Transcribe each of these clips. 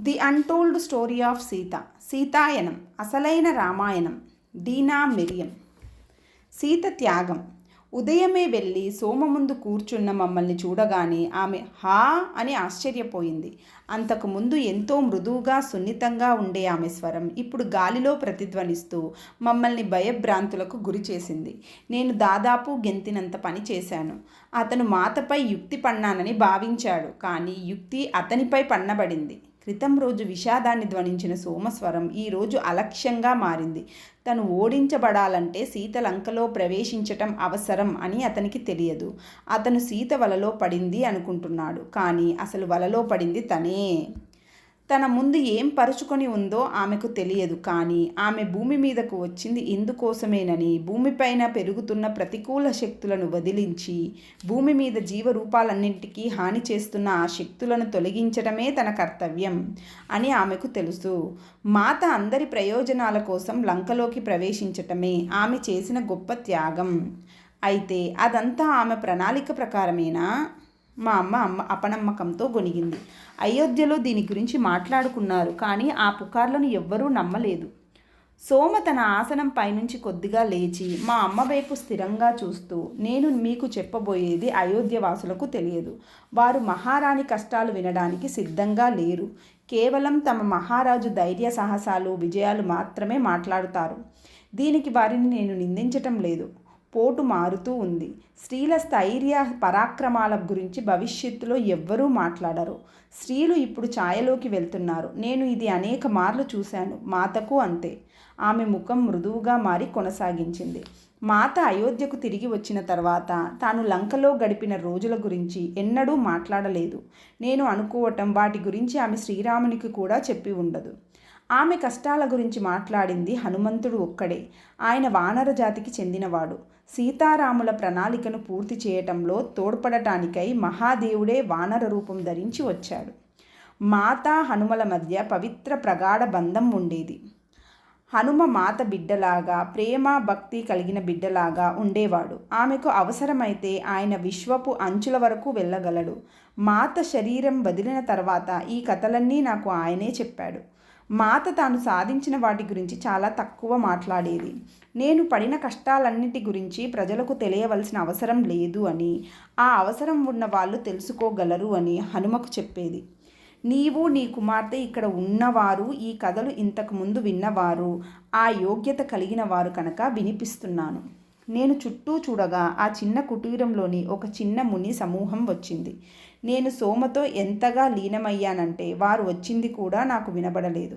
The untold story of Sita. Sitayanam అసలైన రామాయణం. డీనా మిరియం. సీత త్యాగం. ఉదయమే వెళ్ళి సోమ ముందు కూర్చున్న మమ్మల్ని చూడగానే ఆమె హా అని ఆశ్చర్యపోయింది. అంతకుముందు ఎంతో మృదువుగా సున్నితంగా ఉండే ఆమె స్వరం ఇప్పుడు గాలిలో ప్రతిధ్వనిస్తూ మమ్మల్ని భయభ్రాంతులకు గురి చేసింది. నేను దాదాపు గెంతినంత పని చేశాను. అతను మాతపై యుక్తి పన్నానని భావించాడు, కానీ యుక్తి అతనిపై పన్నబడింది. క్రితం రోజు విషాదాన్ని ధ్వనించిన సోమస్వరం ఈరోజు అలక్ష్యంగా మారింది. తను ఓడించబడాలంటే సీత లంకలో ప్రవేశించటం అవసరం అని అతనికి తెలియదు. అతను సీత వలలో పడింది అనుకుంటున్నాడు, కానీ అసలు వలలో పడింది తనే. తన ముందు ఏం పరుచుకొని ఉందో ఆమెకు తెలియదు, కానీ ఆమె భూమి మీదకు వచ్చింది ఇందుకోసమేనని, భూమిపైన పెరుగుతున్న ప్రతికూల శక్తులను వదిలించి భూమి మీద జీవరూపాలన్నింటికీ హాని చేస్తున్న ఆ శక్తులను తొలగించడమే తన కర్తవ్యం అని ఆమెకు తెలుసు. మాత అందరి ప్రయోజనాల కోసం లంకలోకి ప్రవేశించటమే ఆమె చేసిన గొప్ప త్యాగం. అయితే అదంతా ఆమె ప్రణాళిక ప్రకారమేనా? మా అమ్మ అపనమ్మకంతో గొనిగింది. అయోధ్యలో దీని గురించి మాట్లాడుకున్నారు, కానీ ఆ పుకార్లను ఎవ్వరూ నమ్మలేదు. సోమ తన ఆసనం పైనుంచి కొద్దిగా లేచి మా అమ్మ వైపు స్థిరంగా చూస్తూ, నేను మీకు చెప్పబోయేది అయోధ్యవాసులకు తెలియదు. వారు మహారాణి కష్టాలు వినడానికి సిద్ధంగా లేరు. కేవలం తమ మహారాజు ధైర్య సాహసాలు విజయాలు మాత్రమే మాట్లాడుతారు. దీనికి వారిని నేను నిందించటం లేదు. పోటు మారుతూ ఉంది. స్త్రీల స్థైర్య పరాక్రమాల గురించి భవిష్యత్తులో ఎవ్వరూ మాట్లాడరు. స్త్రీలు ఇప్పుడు ఛాయలోకి వెళ్తున్నారు. నేను ఇది అనేక మార్లు చూశాను. మాతకు అంతే. ఆమె ముఖం మృదువుగా మారి కొనసాగించింది. మాత అయోధ్యకు తిరిగి వచ్చిన తర్వాత తాను లంకలో గడిపిన రోజుల గురించి ఎన్నడూ మాట్లాడలేదు. నేను అనుకోవటం వాటి గురించి ఆమె శ్రీరామునికి కూడా చెప్పి ఉండదు. ఆమె కష్టాల గురించి మాట్లాడింది హనుమంతుడు ఒక్కడే. ఆయన వానర జాతికి చెందినవాడు. సీతారాముల ప్రణాళికను పూర్తి చేయటంలో తోడ్పడటానికై మహాదేవుడే వానర రూపం ధరించి వచ్చాడు. మాత హనుమల మధ్య పవిత్ర ప్రగాఢ బంధం ఉండేది. హనుమ మాత బిడ్డలాగా, ప్రేమ భక్తి కలిగిన బిడ్డలాగా ఉండేవాడు. ఆమెకు అవసరమైతే ఆయన విశ్వపు అంచుల వరకు వెళ్ళగలడు. మాత శరీరం వదిలిన తర్వాత ఈ కథలన్నీ నాకు ఆయనే చెప్పాడు. మాత తాను సాధించిన వాటి గురించి చాలా తక్కువ మాట్లాడేది. నేను పడిన కష్టాలన్నిటి గురించి ప్రజలకు తెలియవలసిన అవసరం లేదు అని, ఆ అవసరం ఉన్న వాళ్ళు తెలుసుకోగలరు అని హనుమకు చెప్పేది. నీవు నీ కుమార్తె ఇక్కడ ఉన్నవారు ఈ కథలు ఇంతకు ముందు విన్నవారు, ఆ యోగ్యత కలిగిన వారు కనుక వినిపిస్తున్నాను. నేను చుట్టూ చూడగా ఆ చిన్న కుటీరంలోని ఒక చిన్న ముని సమూహం వచ్చింది. నేను సోమతో ఎంతగా లీనమయ్యానంటే వారు వచ్చింది కూడా నాకు వినబడలేదు.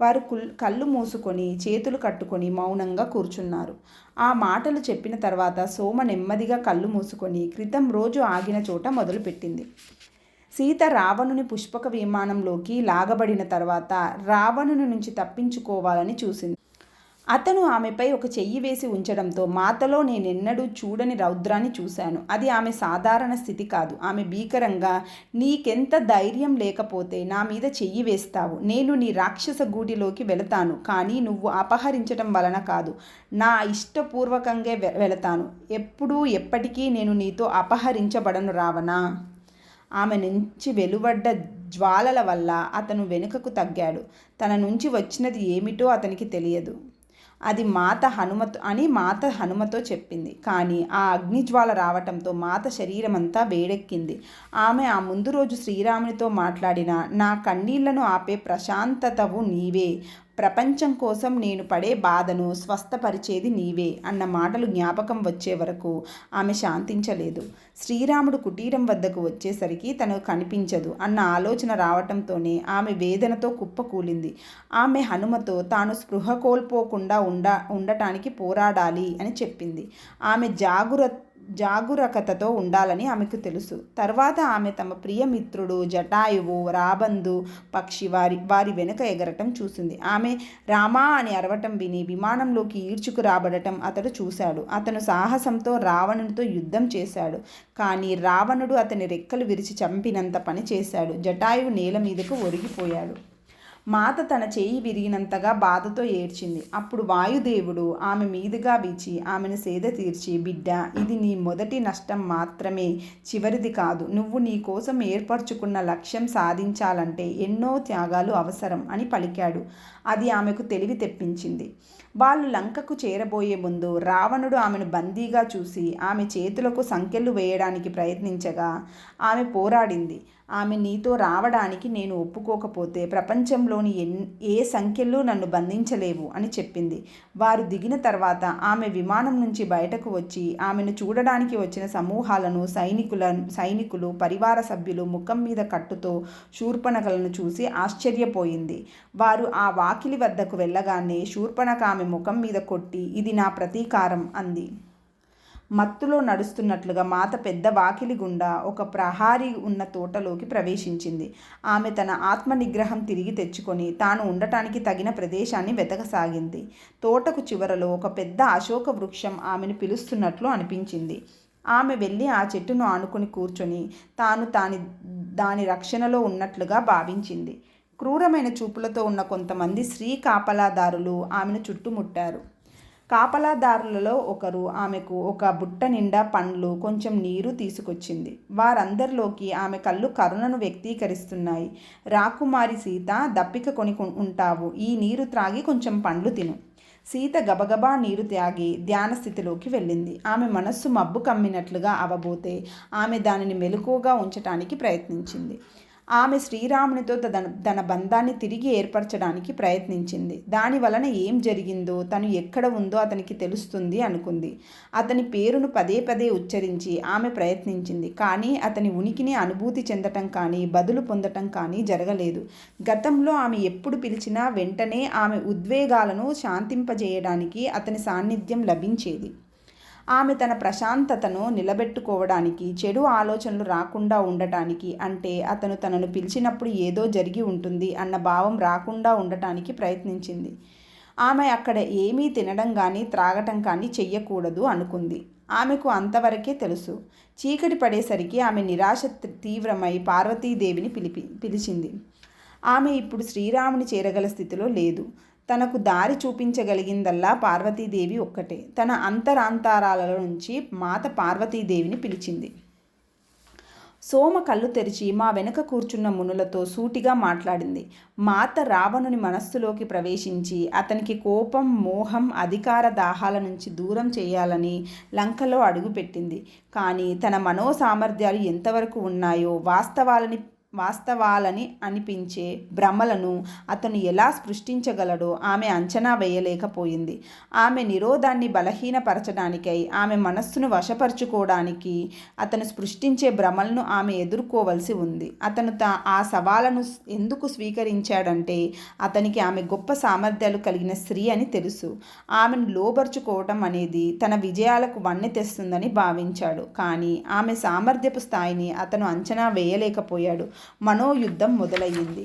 వారు కళ్ళు మూసుకొని చేతులు కట్టుకొని మౌనంగా కూర్చున్నారు. ఆ మాటలు చెప్పిన తర్వాత సోమ నెమ్మదిగా కళ్ళు మూసుకొని క్రితం రోజు ఆగిన చోట మొదలుపెట్టింది. సీత రావణుని పుష్పక విమానంలోకి లాగబడిన తర్వాత రావణుని నుంచి తప్పించుకోవాలని చూసింది. అతను ఆమెపై ఒక చెయ్యి వేసి ఉంచడంతో మాతలో నేనెన్నడూ చూడని రౌద్రాన్ని చూశాను. అది ఆమె సాధారణ స్థితి కాదు. ఆమె భీకరంగా, నీకెంత ధైర్యం లేకపోతే నా మీద చెయ్యి వేస్తావు? నేను నీ రాక్షస గూటిలోకి వెళతాను, కానీ నువ్వు అపహరించటం వలన కాదు, నా ఇష్టపూర్వకంగా వెళతాను. ఎప్పుడూ ఎప్పటికీ నేను నీతో అపహరించబడను రావణా. ఆమె నుంచి వెలువడ్డ జ్వాలల వల్ల అతను వెనుకకు తగ్గాడు. తన నుంచి వచ్చినది ఏమిటో అతనికి తెలియదు. అది మాత హనుమతో చెప్పింది. కానీ ఆ అగ్నిజ్వాల రావటంతో మాత శరీరమంతా వేడెక్కింది. ఆమె ఆ ముందు రోజు శ్రీరామునితో మాట్లాడిన, నా కన్నీళ్లను ఆపే ప్రశాంతతవు నీవే, ప్రపంచం కోసం నేను పడే బాధను స్వస్థపరిచేది నీవే అన్న మాటలు జ్ఞాపకం వచ్చే వరకు ఆమె శాంతించలేదు. శ్రీరాముడు కుటీరం వద్దకు వచ్చేసరికి తనకు కనిపించదు అన్న ఆలోచన రావటంతోనే ఆమె వేదనతో కుప్పకూలింది. ఆమె హనుమతో తాను స్పృహ కోల్పోకుండా ఉండటానికి పోరాడాలి అని చెప్పింది. ఆమె జాగరూకతతో ఉండాలని ఆమెకు తెలుసు. తర్వాత ఆమె తమ ప్రియమిత్రుడు జటాయువు, రాబందు పక్షి వారి వెనుక ఎగరటం చూసింది. ఆమె రామా అని అరవటం విని విమానంలోకి ఈడ్చుకు రాబడటం అతడు చూశాడు. అతను సాహసంతో రావణునితో యుద్ధం చేశాడు, కానీ రావణుడు అతని రెక్కలు విరిచి చంపినంత పని చేశాడు. జటాయువు నేల మీదకు ఒరిగిపోయాడు. మాత తన చేయి విరిగినంతగా బాధతో ఏడ్చింది. అప్పుడు వాయుదేవుడు ఆమె మీదుగా వీచి ఆమెను సేద తీర్చి, బిడ్డ, ఇది నీ మొదటి నష్టం మాత్రమే, చివరిది కాదు. నువ్వు నీ కోసం ఏర్పరచుకున్న లక్ష్యం సాధించాలంటే ఎన్నో త్యాగాలు అవసరం అని పలికాడు. అది ఆమెకు తెలివి తెప్పించింది. వాళ్ళు లంకకు చేరబోయే ముందు రావణుడు ఆమెను బందీగా చూసి ఆమె చేతులకు సంకెళ్ళు వేయడానికి ప్రయత్నించగా ఆమె పోరాడింది. ఆమె నీతో రావడానికి నేను ఒప్పుకోకపోతే ప్రపంచంలోని ఏ సంఖ్యలు నన్ను బంధించలేవు అని చెప్పింది. వారు దిగిన తర్వాత ఆమె విమానం నుంచి బయటకు వచ్చి ఆమెను చూడడానికి వచ్చిన సమూహాలను సైనికులు పరివార సభ్యులు ముఖం మీద కట్టుతో శూర్పణఖలను చూసి ఆశ్చర్యపోయింది. వారు ఆ వాకిలి వద్దకు వెళ్ళగానే శూర్పణఖ ఆమె ముఖం మీద కొట్టి, ఇది నా ప్రతీకారం అంది. మత్తులో నడుస్తున్నట్లుగా మాత పెద్ద వాకిలి గుండా ఒక ప్రహారీ ఉన్న తోటలోకి ప్రవేశించింది. ఆమె తన ఆత్మనిగ్రహం తిరిగి తెచ్చుకొని తాను ఉండటానికి తగిన ప్రదేశాన్ని వెతకసాగింది. తోటకు చివరలో ఒక పెద్ద అశోక వృక్షం ఆమెను పిలుస్తున్నట్లు అనిపించింది. ఆమె వెళ్ళి ఆ చెట్టును ఆనుకొని కూర్చొని తాను దాని రక్షణలో ఉన్నట్లుగా భావించింది. క్రూరమైన చూపులతో ఉన్న కొంతమంది స్త్రీ కాపలాదారులు ఆమెను చుట్టుముట్టారు. కాపలాదారులలో ఒకరు ఆమెకు ఒక బుట్ట నిండా పండ్లు, కొంచెం నీరు తీసుకొచ్చింది. వారందరిలోకి ఆమె కళ్ళు కరుణను వ్యక్తీకరిస్తున్నాయి. రాకుమారి సీత, దప్పిక కొని ఉంటావు, ఈ నీరు త్రాగి కొంచెం పండ్లు తిను. సీత గబగబా నీరు త్యాగి ధ్యాన స్థితిలోకి వెళ్ళింది. ఆమె మనస్సు మబ్బు కమ్మినట్లుగా అవబోతే ఆమె దానిని మెలకువగా ఉంచటానికి ప్రయత్నించింది. ఆమె శ్రీరామునితో తన బంధాన్ని తిరిగి ఏర్పరచడానికి ప్రయత్నించింది. దాని వలన ఏం జరిగిందో, తను ఎక్కడ ఉందో అతనికి తెలుస్తుంది అనుకుంది. అతని పేరును పదే పదే ఉచ్చరించి ఆమె ప్రయత్నించింది. కానీ అతని ఉనికిని అనుభూతి చెందటం కానీ బదులు పొందటం కానీ జరగలేదు. గతంలో ఆమె ఎప్పుడు పిలిచినా వెంటనే ఆమె ఉద్వేగాలను శాంతింపజేయడానికి అతని సాన్నిధ్యం లభించేది. ఆమె తన ప్రశాంతతను నిలబెట్టుకోవడానికి, చెడు ఆలోచనలు రాకుండా ఉండటానికి, అంటే అతను తనను పిలిచినప్పుడు ఏదో జరిగి ఉంటుంది అన్న భావం రాకుండా ఉండటానికి ప్రయత్నించింది. ఆమె అక్కడ ఏమీ తినడం కానీ త్రాగటం కానీ చెయ్యకూడదు అనుకుంది. ఆమెకు అంతవరకే తెలుసు. చీకటి పడేసరికి ఆమె నిరాశ తీవ్రమై పార్వతీదేవిని పిలిచింది. ఆమె ఇప్పుడు శ్రీరాముని చేరగల స్థితిలో లేదు. తనకు దారి చూపించగలిగిందల్లా పార్వతీదేవి ఒక్కటే. తన అంతరాంతరాల నుంచి మాత పార్వతీదేవిని పిలిచింది. సోమ కళ్ళు తెరిచి మా వెనుక కూర్చున్న మునులతో సూటిగా మాట్లాడింది. మాత రావణుని మనస్సులోకి ప్రవేశించి అతనికి కోపం, మోహం, అధికార దాహాల నుంచి దూరం చేయాలని లంకలో అడుగుపెట్టింది. కానీ తన మనోసామర్థ్యాలు ఎంతవరకు ఉన్నాయో, వాస్తవాలని అనిపించే భ్రమలను అతను ఎలా సృష్టించగలడో ఆమె అంచనా వేయలేకపోయింది. ఆమె నిరోధాన్ని బలహీనపరచడానికై, ఆమె మనస్సును వశపరుచుకోవడానికి అతను సృష్టించే భ్రమలను ఆమె ఎదుర్కోవలసి ఉంది. అతను ఆ సవాలను ఎందుకు స్వీకరించాడంటే అతనికి ఆమె గొప్ప సామర్థ్యాలు కలిగిన స్త్రీ అని తెలుసు. ఆమెను లోబర్చుకోవటం అనేది తన విజయాలకు వన్నె తెస్తుందని భావించాడు. కానీ ఆమె సామర్థ్యపు స్థాయిని అతను అంచనా వేయలేకపోయాడు. మనోయుద్ధం మొదలయ్యింది.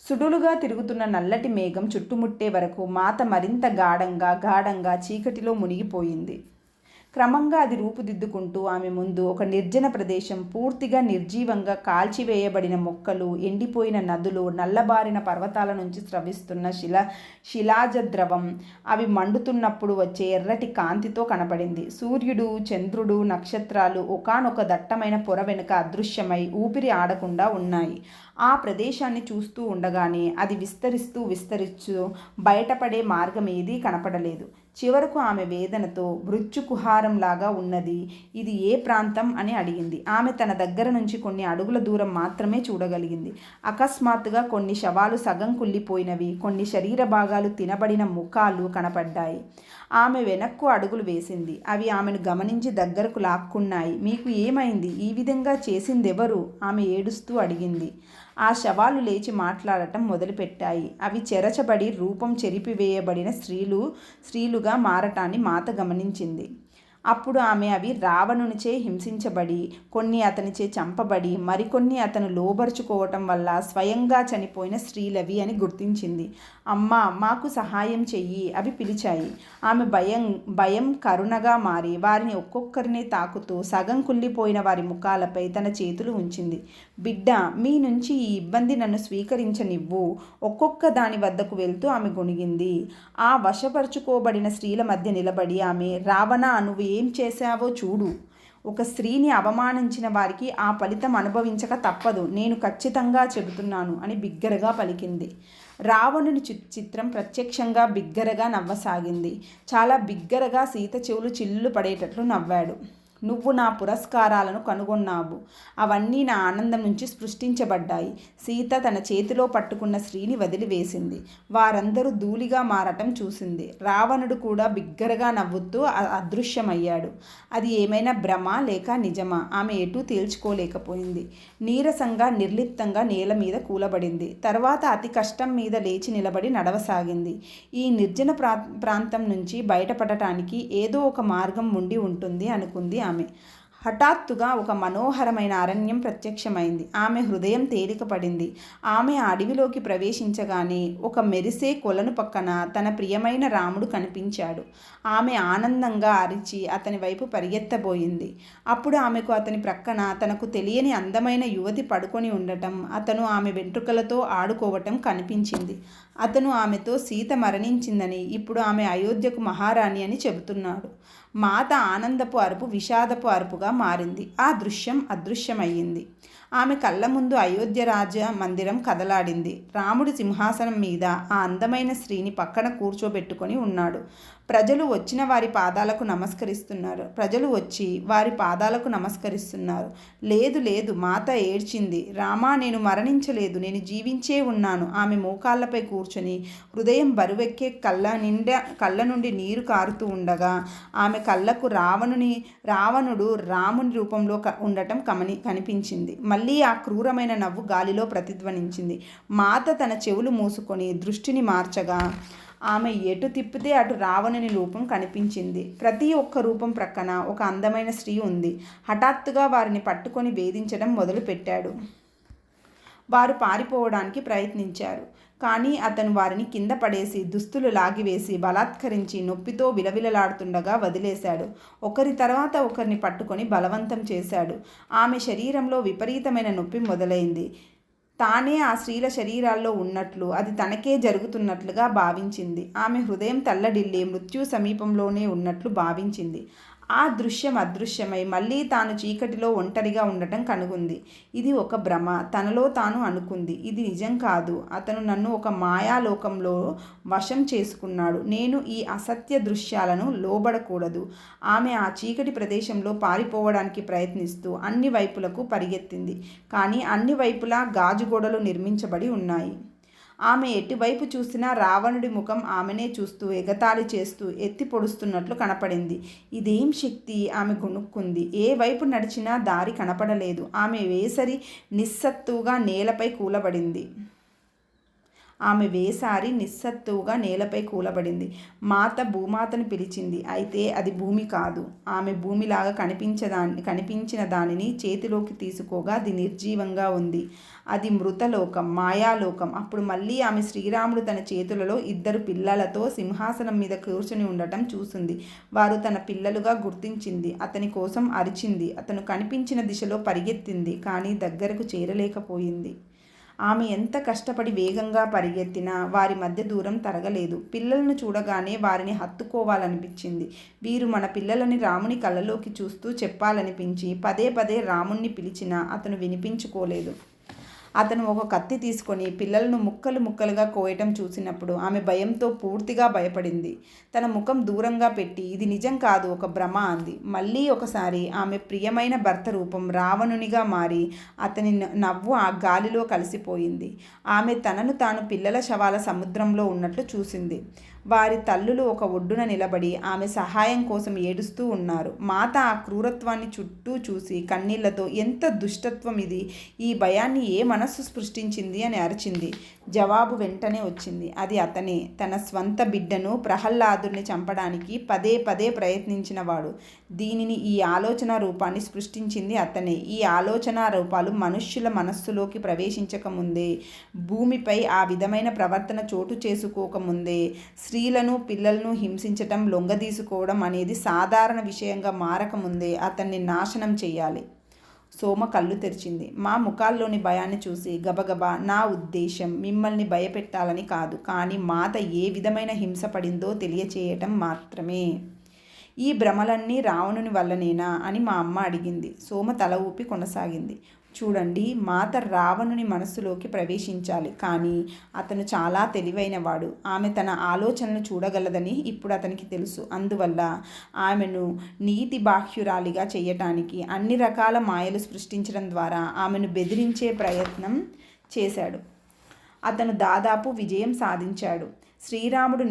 సుడులుగా తిరుగుతున్న నల్లటి మేఘం చుట్టుముట్టే వరకు మాత మరింత గాఢంగా చీకటిలో మునిగిపోయింది. క్రమంగా అది రూపుదిద్దుకుంటూ ఆమె ముందు ఒక నిర్జన ప్రదేశం, పూర్తిగా నిర్జీవంగా కాల్చివేయబడిన మొక్కలు, ఎండిపోయిన నదులు, నల్లబారిన పర్వతాల నుంచి స్రవిస్తున్న శిలాజ ద్రవం, అవి మండుతున్నప్పుడు వచ్చే ఎర్రటి కాంతితో కనపడింది. సూర్యుడు, చంద్రుడు, నక్షత్రాలు ఒకానొక దట్టమైన పొర వెనుక అదృశ్యమై ఊపిరి ఆడకుండా ఉన్నాయి. ఆ ప్రదేశాన్ని చూస్తూ ఉండగానే అది విస్తరిస్తూ బయటపడే మార్గం ఏదీ కనపడలేదు. చివరకు ఆమె వేదనతో మృత్యుకుహారంలాగా ఉన్నది, ఇది ఏ ప్రాంతం అని అడిగింది. ఆమె తన దగ్గర నుంచి కొన్ని అడుగుల దూరం మాత్రమే చూడగలిగింది. అకస్మాత్తుగా కొన్ని శవాలు సగం కుళ్ళిపోయినవి, కొన్ని శరీర భాగాలు తినబడిన ముఖాలు కనపడ్డాయి. ఆమె వెనక్కు అడుగులు వేసింది. అవి ఆమెను గమనించి దగ్గరకు లాక్కున్నాయి. మీకు ఏమైంది? ఈ విధంగా చేసిందెవరు? ఆమె ఏడుస్తూ అడిగింది. ఆ శవాలు లేచి మాట్లాడటం మొదలుపెట్టాయి. అవి చెరచబడి రూపం చెరిపివేయబడిన స్త్రీలుగా మారటాన్ని మాత గమనించింది. అప్పుడు ఆమె అవి రావణునిచే హింసించబడి, కొన్ని అతనిచే చంపబడి, మరికొన్ని అతను లోబరుచుకోవటం వల్ల స్వయంగా చనిపోయిన స్త్రీలవి అని గుర్తించింది. అమ్మా, మాకు సహాయం చెయ్యి అవి పిలిచాయి. ఆమె భయం కరుణగా మారి వారిని ఒక్కొక్కరిని తాకుతూ సగం కుళ్ళిపోయిన వారి ముఖాలపై తన చేతులు ఉంచింది. బిడ్డ, మీ నుంచి ఈ ఇబ్బంది నన్ను స్వీకరించనివ్వు. ఒక్కొక్క దాని వద్దకు వెళ్తూ ఆమె గొణిగింది. ఆ వశపరుచుకోబడిన స్త్రీల మధ్య నిలబడి ఆమె, రావణ, నువ్వు ఏం చేశావో చూడు. ఒక స్త్రీని అవమానించిన వారికి ఆ ఫలితం అనుభవించక తప్పదు. నేను ఖచ్చితంగా చెబుతున్నాను అని బిగ్గరగా పలికింది. రావణుని చిత్రం ప్రత్యక్షంగా బిగ్గరగా నవ్వసాగింది. చాలా బిగ్గరగా సీత చెవులు చిల్లు పడేటట్లు నవ్వాడు. నువ్వు నా పురస్కారాలను కనుగొన్నావు. అవన్నీ నా ఆనందం నుంచి సృష్టించబడ్డాయి. సీత తన చేతిలో పట్టుకున్న స్త్రీని వదిలివేసింది. వారందరూ ధూళిగా మారటం చూసింది. రావణుడు కూడా బిగ్గరగా నవ్వుతూ అదృశ్యమయ్యాడు. అది ఏమైనా భ్రమ లేక నిజమా? ఆమె ఎటూ తేల్చుకోలేకపోయింది. నీరసంగా నిర్లిప్తంగా నేల మీద కూలబడింది. తర్వాత అతి కష్టం మీద లేచి నిలబడి నడవసాగింది. ఈ నిర్జన ప్రాంతం నుంచి బయటపడటానికి ఏదో ఒక మార్గం ఉండి ఉంటుంది అనుకుంది ఆమె. హఠాత్తుగా ఒక మనోహరమైన అరణ్యం ప్రత్యక్షమైంది. ఆమె హృదయం తేలికపడింది. ఆమె ఆ అడవిలోకి ప్రవేశించగానే ఒక మెరిసే కొలను పక్కన తన ప్రియమైన రాముడు కనిపించాడు. ఆమె ఆనందంగా అరిచి అతని వైపు పరిగెత్తబోయింది. అప్పుడు ఆమెకు అతని ప్రక్కన తనకు తెలియని అందమైన యువతి పడుకొని ఉండటం, అతను ఆమె వెంట్రుకలతో ఆడుకోవటం కనిపించింది. అతను ఆమెతో సీత మరణించిందని, ఇప్పుడు ఆమె అయోధ్యకు మహారాణి అని చెబుతున్నాడు. మాత ఆనందపు అరుపు విషాదపు అరుపుగా మారింది. ఆ దృశ్యం అదృశ్యమయ్యింది. ఆమె కళ్ళ ముందు అయోధ్య రాజ మందిరం కదలాడింది. రాముడు సింహాసనం మీద ఆ అందమైన స్త్రీని పక్కన కూర్చోబెట్టుకొని ఉన్నాడు. ప్రజలు వచ్చిన వారి పాదాలకు నమస్కరిస్తున్నారు. లేదు లేదు, మాత ఏడ్చింది. రామా, నేను మరణించలేదు, నేను జీవించే ఉన్నాను. ఆమె మోకాళ్ళపై కూర్చొని హృదయం బరువెక్కే కళ్ళ నుండి నీరు కారుతూ ఉండగా ఆమె కళ్ళకు రావణుడు రాముని రూపంలో ఉండటం కనిపించింది. మళ్ళీ ఆ క్రూరమైన నవ్వు గాలిలో ప్రతిధ్వనించింది. మాత తన చెవులు మూసుకొని దృష్టిని మార్చగా ఆమె ఎటు తిప్పితే అటు రావణుని రూపం కనిపించింది. ప్రతి ఒక్క రూపం ప్రక్కన ఒక అందమైన స్త్రీ ఉంది. హఠాత్తుగా వారిని పట్టుకొని వేధించడం మొదలుపెట్టాడు. వారు పారిపోవడానికి ప్రయత్నించారు. కానీ అతను వారిని కింద పడేసి, దుస్తులు లాగివేసి, బలాత్కరించి, నొప్పితో విలవిలలాడుతుండగా వదిలేశాడు. ఒకరి తర్వాత ఒకరిని పట్టుకొని బలవంతం చేశాడు. ఆమె శరీరంలో విపరీతమైన నొప్పి మొదలైంది. తానే ఆ స్త్రీల శరీరాల్లో ఉన్నట్లు, అది తనకే జరుగుతున్నట్లుగా భావించింది. ఆమె హృదయం తల్లడిల్లి మృత్యు సమీపంలోనే ఉన్నట్లు భావించింది. ఆ దృశ్యం అదృశ్యమై మళ్ళీ తాను చీకటిలో ఒంటరిగా ఉండటం కనుగొంది. ఇది ఒక భ్రమ, తనలో తాను అనుకుంది. ఇది నిజం కాదు. అతను నన్ను ఒక మాయాలోకంలో వశం చేసుకున్నాడు. నేను ఈ అసత్య దృశ్యాలను లోబడకూడదు. ఆమె ఆ చీకటి ప్రదేశంలో పారిపోవడానికి ప్రయత్నిస్తూ అన్ని వైపులకు పరిగెత్తింది. కానీ అన్ని వైపులా గాజు గోడలు నిర్మించబడి ఉన్నాయి. ఆమె ఎటువైపు చూసినా రావణుడి ముఖం ఆమెనే చూస్తూ ఎగతాళి చేస్తూ ఎత్తి పొడుస్తున్నట్లు కనపడింది. ఇదేం శక్తి? ఆమె గొణుక్కుంది. ఏ వైపు నడిచినా దారి కనపడలేదు. ఆమె వేసరి నిస్సత్తుగా నేలపై కూలబడింది. నేలపై కూలబడింది. మాత భూమాతను పిలిచింది. అయితే అది భూమి కాదు. ఆమె భూమిలాగా కనిపించిన దానిని చేతిలోకి తీసుకోగా అది నిర్జీవంగా ఉంది. అది మృతలోకం, మాయాలోకం. అప్పుడు మళ్ళీ ఆమె శ్రీరాముడు తన చేతులలో 2 పిల్లలతో సింహాసనం మీద కూర్చుని ఉండటం చూసింది. వారు తన పిల్లలుగా గుర్తించింది. అతని కోసం అరిచింది. అతను కనిపించిన దిశలో పరిగెత్తింది. కానీ దగ్గరకు చేరలేకపోయింది. ఆమె ఎంత కష్టపడి వేగంగా పరిగెత్తినా వారి మధ్య దూరం తరగలేదు. పిల్లలను చూడగానే వారిని హత్తుకోవాలనిపించింది. వీరు మన పిల్లలని రాముని కళ్ళలోకి చూస్తూ చెప్పాలనిపించి పదే పదే రాముణ్ణి పిలిచినా అతను వినిపించుకోలేదు. అతను ఒక కత్తి తీసుకొని పిల్లలను ముక్కలు ముక్కలుగా కోయటం చూసినప్పుడు ఆమె భయంతో పూర్తిగా భయపడింది. తన ముఖం దూరంగా పెట్టి, ఇది నిజం కాదు, ఒక భ్రమ అంది. మళ్ళీ ఒకసారి ఆమె ప్రియమైన భర్త రూపం రావణునిగా మారి అతని నవ్వు ఆ గాలిలో కలిసిపోయింది. ఆమె తనను తాను పిల్లల శవాల సముద్రంలో ఉన్నట్లు చూసింది. వారి తల్లులు ఒక ఒడ్డున నిలబడి ఆమె సహాయం కోసం ఏడుస్తూ ఉన్నారు. మాత ఆ క్రూరత్వాన్ని చుట్టూ చూసి కన్నీళ్లతో, ఎంత దుష్టత్వం ఇది! ఈ భయాన్ని ఏ మనస్సు సృష్టించింది అని అరిచింది. జవాబు వెంటనే వచ్చింది. అది అతనే, తన స్వంత బిడ్డను ప్రహ్లాదుని చంపడానికి పదే పదే ప్రయత్నించినవాడు. దీనిని, ఈ ఆలోచన రూపాన్ని సృష్టించింది అతనే. ఈ ఆలోచన రూపాలు మనుష్యుల మనస్సులోకి ప్రవేశించకముందే, భూమిపై ఆ విధమైన ప్రవర్తన చోటు చేసుకోకముందే, స్త్రీలను పిల్లలను హింసించటం, లొంగదీసుకోవడం అనేది సాధారణ విషయంగా మారకముందే అతన్ని నాశనం చెయ్యాలి. సోమ కళ్ళు తెరిచింది. మా ముఖాల్లోని భయాన్ని చూసి గబగబా, నా ఉద్దేశం మిమ్మల్ని భయపెట్టాలని కాదు, కానీ మాత ఏ విధమైన హింస పడిందో తెలియచేయటం మాత్రమే. ఈ భ్రమలన్నీ రావణుని వల్లనేనా అని మా అమ్మ అడిగింది. సోమ తల ఊపి కొనసాగింది. చూడండి, మాత రావణుని మనస్సులోకి ప్రవేశించాలి, కానీ అతను చాలా తెలివైనవాడు. ఆమె తన ఆలోచనలు చూడగలదని ఇప్పుడు అతనికి తెలుసు. అందువల్ల ఆమెను నీతి బాహ్యురాలిగా చేయటానికి అన్ని రకాల మాయలు సృష్టించడం ద్వారా ఆమెను బెదిరించే ప్రయత్నం చేశాడు. అతను దాదాపు విజయం సాధించాడు. శ్రీరాముడు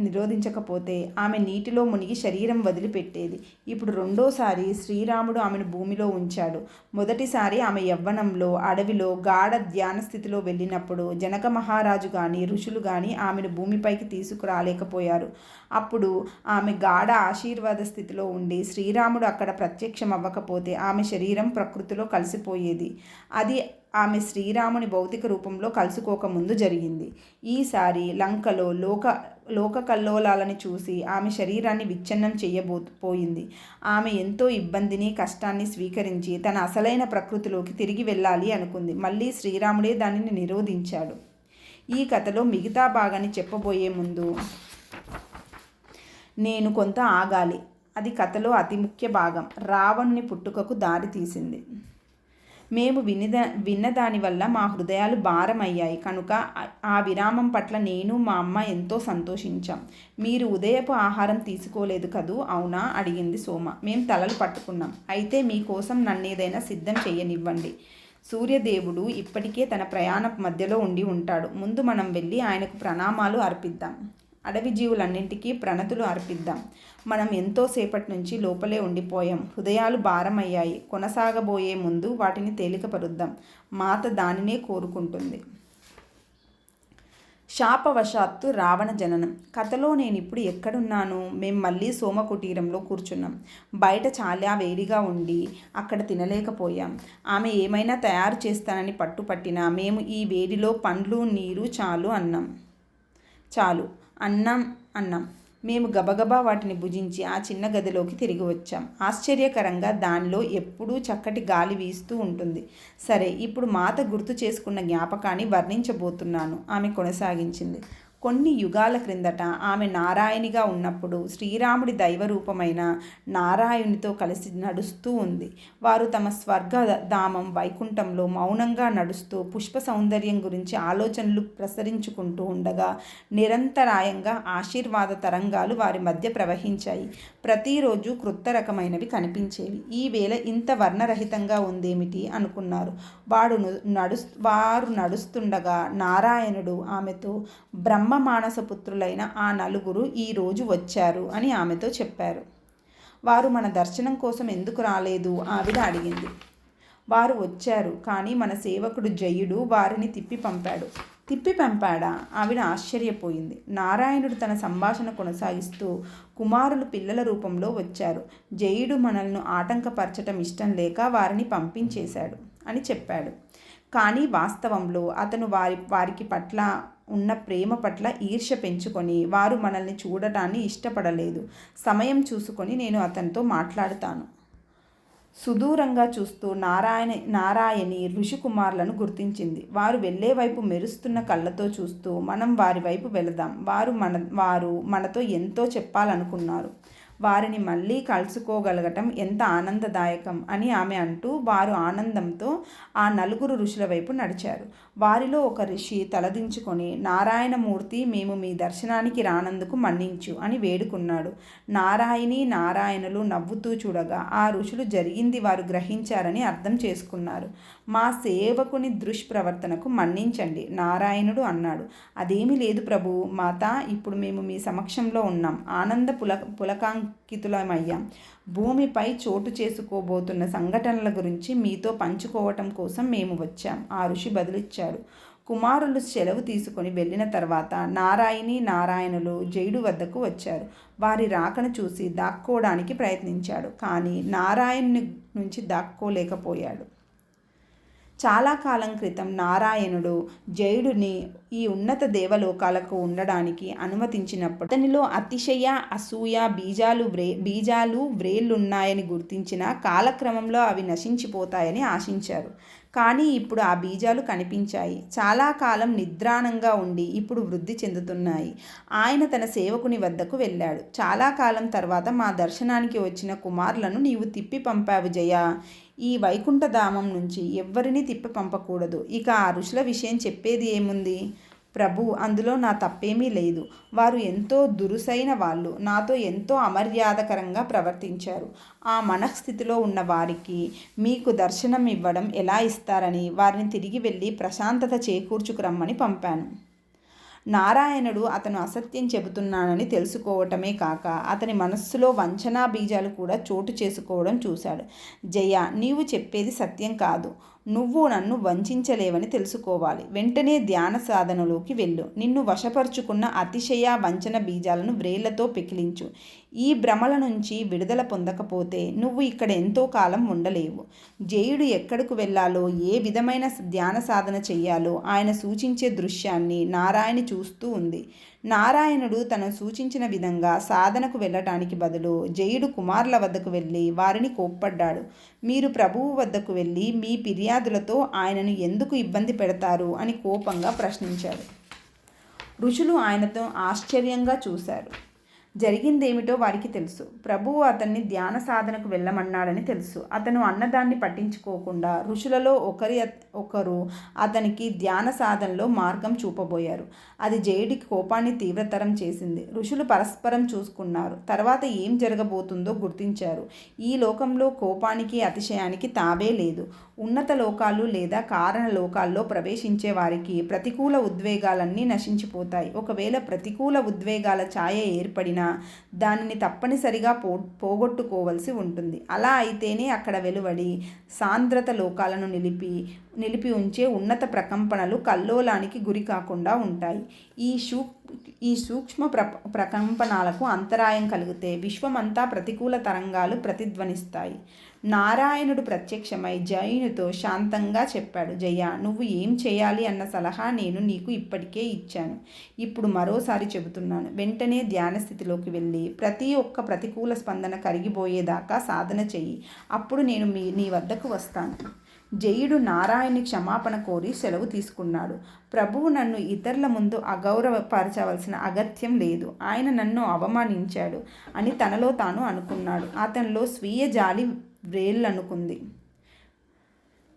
నిరోధించకపోతే ఆమె నీటిలో మునిగి శరీరం వదిలిపెట్టేది. ఇప్పుడు రెండోసారి శ్రీరాముడు ఆమెను భూమిలో ఉంచాడు. మొదటిసారి ఆమె యవ్వనంలో అడవిలో గాఢ ధ్యాన స్థితిలో వెళ్ళినప్పుడు జనక మహారాజు కానీ ఋషులు కానీ ఆమెను భూమిపైకి తీసుకురాలేకపోయారు. అప్పుడు ఆమె గాఢ ఆశీర్వాద స్థితిలో ఉండి శ్రీరాముడు అక్కడ ప్రత్యక్షం అవ్వకపోతే ఆమె శరీరం ప్రకృతిలో కలిసిపోయేది. అది ఆమె శ్రీరాముని భౌతిక రూపంలో కలుసుకోకముందు జరిగింది. ఈసారి లంకలో లోక కల్లోలాలని చూసి ఆమె శరీరాన్ని విచ్ఛిన్నం చేయబోయింది. ఆమె ఎంతో ఇబ్బందిని, కష్టాన్ని స్వీకరించి తన అసలైన ప్రకృతిలోకి తిరిగి వెళ్ళాలి అనుకుంది. మళ్ళీ శ్రీరాముడే దానిని నిరోధించాడు. ఈ కథలో మిగతా భాగాన్ని చెప్పబోయే ముందు నేను కొంత ఆగాలి. అది కథలో అతి ముఖ్య భాగం. రావణుని పుట్టుకకు దారి తీసింది. మేము విన్న దానివల్ల మా హృదయాలు భారమయ్యాయి కనుక ఆ విరామం పట్ల నేను, మా అమ్మ ఎంతో సంతోషించాం. మీరు ఉదయపు ఆహారం తీసుకోలేదు కదూ, అవునా అడిగింది సోమ. మేం తలలు పట్టుకున్నాం. అయితే మీకోసం నన్నేదైనా సిద్ధం చెయ్యనివ్వండి. సూర్యదేవుడు ఇప్పటికే తన ప్రయాణ మధ్యలో ఉండి ఉంటాడు. ముందు మనం వెళ్ళి ఆయనకు ప్రణామాలు అర్పిద్దాం. అడవి జీవులన్నింటికీ ప్రణతులు అర్పిద్దాం. మనం ఎంతోసేపటి నుంచి లోపలే ఉండిపోయాం. హృదయాలు భారమయ్యాయి. కొనసాగబోయే ముందు వాటిని తేలికపరుద్దాం. మాత దానినే కోరుకుంటుంది. శాపవశాత్తు రావణ జననం. కథలో నేనిప్పుడు ఎక్కడున్నాను? మేం మళ్ళీ సోమ కుటీరంలో కూర్చున్నాం. బయట చాలా వేడిగా ఉండి అక్కడ తినలేకపోయాం. ఆమె ఏమైనా తయారు చేస్తానని పట్టుపట్టినా మేము ఈ వేడిలో పండ్లు, నీరు చాలు అన్నాం. మేము గబగబా వాటిని భుజించి ఆ చిన్న గదిలోకి తిరిగి వచ్చాం. ఆశ్చర్యకరంగా దానిలో ఎప్పుడూ చక్కటి గాలి వీస్తూ ఉంటుంది. సరే, ఇప్పుడు మాత గుర్తు చేసుకున్న జ్ఞాపకాన్ని వర్ణించబోతున్నాను, ఆమె కొనసాగించింది. కొన్ని యుగాల క్రిందట ఆమె నారాయణిగా ఉన్నప్పుడు శ్రీరాముడి దైవరూపమైన నారాయణునితో కలిసి నడుస్తూ ఉంది. వారు తమ స్వర్గధామం వైకుంఠంలో మౌనంగా నడుస్తూ పుష్ప సౌందర్యం గురించి ఆలోచనలు ప్రసరించుకుంటూ ఉండగా నిరంతరాయంగా ఆశీర్వాద తరంగాలు వారి మధ్య ప్రవహించాయి. ప్రతిరోజు క్రొత్త రకమైనవి కనిపించేవి. ఈ వేళ ఇంత వర్ణరహితంగా ఉందేమిటి అనుకున్నారు. వారు నడుస్తుండగా నారాయణుడు ఆమెతో బ్రహ్మ మానసపుత్రులైన ఆ నలుగురు ఈరోజు వచ్చారు అని ఆమెతో చెప్పారు. వారు మన దర్శనం కోసం ఎందుకు రాలేదు? ఆవిడ అడిగింది. వారు వచ్చారు, కానీ మన సేవకుడు జయుడు వారిని తిప్పి పంపాడా? ఆవిడ ఆశ్చర్యపోయింది. నారాయణుడు తన సంభాషణ కొనసాగిస్తూ, కుమారులు పిల్లల రూపంలో వచ్చారు. జయుడు మనల్ని ఆటంకపరచటం ఇష్టం లేక వారిని పంపించేశాడు అని చెప్పాడు. కానీ వాస్తవంలో అతను వారికి పట్ల ఉన్న ప్రేమ పట్ల ఈర్ష్య పెంచుకొని వారు మనల్ని చూడటాన్ని ఇష్టపడలేదు. సమయం చూసుకొని నేను అతనితో మాట్లాడుతాను. సుదూరంగా చూస్తూ నారాయణి ఋషికుమారులను గుర్తించింది. వారు వెళ్ళే వైపు మెరుస్తున్న కళ్ళతో చూస్తూ, మనం వారి వైపు వెళదాం. వారు మనతో ఎంతో చెప్పాలనుకున్నారు. వారిని మళ్ళీ కలుసుకోగలగటం ఎంత ఆనందదాయకం అని ఆమె అంటూ వారు ఆనందంతో ఆ నలుగురు ఋషుల వైపు నడిచారు. వారిలో ఒక ఋషి తలదించుకొని, నారాయణమూర్తి, మేము మీ దర్శనానికి రానందుకు మన్నించు అని వేడుకున్నాడు. నారాయణులు నవ్వుతూ చూడగా ఆ ఋషులు జరిగింది వారు గ్రహించారని అర్థం చేసుకున్నారు. మా సేవకుని దుష్ప్రవర్తనకు మన్నించండి, నారాయణుడు అన్నాడు. అదేమీ లేదు ప్రభు, మాత, ఇప్పుడు మేము మీ సమక్షంలో ఉన్నాం. ఆనంద పులకితులమయ్యాం. భూమిపై చోటు చేసుకోబోతున్న సంఘటనల గురించి మీతో పంచుకోవటం కోసం మేము వచ్చాం, ఆ ఋషి బదులిచ్చాడు. కుమారులు సెలవు తీసుకొని వెళ్ళిన తర్వాత నారాయణి, నారాయణులు జయుడు వద్దకు వచ్చారు. వారి రాకను చూసి దాక్కోవడానికి ప్రయత్నించాడు, కానీ నారాయణుని నుంచి దాక్కోలేకపోయాడు. చాలా కాలం క్రితం నారాయణుడు జయుడిని ఈ ఉన్నత దేవలోకాలకు ఉండడానికి అనుమతించినప్పుడు అతనిలో అతిశయ, అసూయ బీజాలు వ్రేళ్లున్నాయని గుర్తించిన కాలక్రమంలో అవి నశించిపోతాయని ఆశించారు. కానీ ఇప్పుడు ఆ బీజాలు కనిపించాయి. చాలా కాలం నిద్రాణంగా ఉండి ఇప్పుడు వృద్ధి చెందుతున్నాయి. ఆయన తన సేవకుని వద్దకు వెళ్ళాడు. చాలా కాలం తర్వాత మా దర్శనానికి వచ్చిన కుమారులను నీవు తిప్పి పంపావు జయ. ఈ వైకుంఠధామం నుంచి ఎవ్వరినీ తిప్పి పంపకూడదు. ఇక ఆ ఋషుల విషయం చెప్పేది ఏముంది ప్రభు, అందులో నా తప్పేమీ లేదు. వారు ఎంతో దురుసైన వాళ్ళు, నాతో ఎంతో అమర్యాదకరంగా ప్రవర్తించారు. ఆ మనఃస్థితిలో ఉన్న వారికి మీకు దర్శనం ఇవ్వడం ఎలా ఇస్తారని వారిని తిరిగి వెళ్ళి ప్రశాంతత చేకూర్చుకురమ్మని పంపాను. నారాయణుడు అతను అసత్యం చెబుతున్నానని తెలుసుకోవటమే కాక అతని మనస్సులో వంచనా బీజాలు కూడా చోటు చేసుకోవడం చూశాడు. జయ, నీవు చెప్పేది సత్యం కాదు. నువ్వు నన్ను వంచలేవని తెలుసుకోవాలి. వెంటనే ధ్యాన సాధనలోకి వెళ్ళు. నిన్ను వశపరుచుకున్న అతిశయ వంచన బీజాలను వ్రేళ్లతో పెకిలించు. ఈ భ్రమల నుంచి విడుదల పొందకపోతే నువ్వు ఇక్కడ ఎంతో కాలం ఉండలేవు. జయుడు ఎక్కడకు వెళ్ళాలో, ఏ విధమైన ధ్యాన సాధన చెయ్యాలో ఆయన సూచించే దృశ్యాన్ని నారాయణి చూస్తూ ఉంది. నారాయణుడు తను సూచించిన విధంగా సాధనకు వెళ్ళటానికి బదులు జయుడు కుమారుల వద్దకు వెళ్ళి వారిని కోప్పడ్డాడు. మీరు ప్రభువు వద్దకు వెళ్ళి మీ ఫిర్యాదులతో ఆయనను ఎందుకు ఇబ్బంది పెడతారు అని కోపంగా ప్రశ్నించాడు. ఋషులు ఆయనతో ఆశ్చర్యంగా చూశారు. జరిగిందేమిటో వారికి తెలుసు. ప్రభువు అతన్ని ధ్యాన సాధనకు వెళ్ళమన్నాడని తెలుసు. అతను అన్నదాన్ని పట్టించుకోకుండా ఋషులలో ఒకరు అతనికి ధ్యాన సాధనలో మార్గం చూపబోయారు. అది జయుడికి కోపాన్ని తీవ్రతరం చేసింది. ఋషులు పరస్పరం చూసుకున్నారు. తర్వాత ఏం జరగబోతుందో గుర్తించారు. ఈ లోకంలో కోపానికి, అతిశయానికి తావే లేదు. ఉన్నత లోకాలు లేదా కారణ లోకాల్లో ప్రవేశించే వారికి ప్రతికూల ఉద్వేగాలన్నీ నశించిపోతాయి. ఒకవేళ ప్రతికూల ఉద్వేగాల ఛాయ ఏర్పడినా దానిని తప్పనిసరిగా పోగొట్టుకోవలసి ఉంటుంది. అలా అయితేనే అక్కడ వెలువడి సాంద్రత లోకాలను నిలిపి ఉంచే ఉన్నత ప్రకంపనలు కల్లోలానికి గురి కాకుండా ఉంటాయి. ఈ సూక్ష్మ ప్రకంపనాలకు అంతరాయం కలిగితే విశ్వమంతా ప్రతికూల తరంగాలు ప్రతిధ్వనిస్తాయి. నారాయణుడు ప్రత్యక్షమై జయునితో శాంతంగా చెప్పాడు. జయ, నువ్వు ఏం చేయాలి అన్న సలహా నేను నీకు ఇప్పటికే ఇచ్చాను. ఇప్పుడు మరోసారి చెబుతున్నాను. వెంటనే ధ్యాన స్థితిలోకి వెళ్ళి ప్రతి ఒక్క ప్రతికూల స్పందన కరిగిపోయేదాకా సాధన చెయ్యి. అప్పుడు నేను నీ వద్దకు వస్తాను. జయుడు నారాయణుని క్షమాపణ కోరి సెలవు తీసుకున్నాడు. ప్రభువు నన్ను ఇతరుల ముందు అగౌరవపరచవలసిన అగత్యం లేదు. ఆయన నన్ను అవమానించాడు అని తనలో తాను అనుకున్నాడు. అతనిలో స్వీయ జాలి వ్రేళ్ళనుకుంది.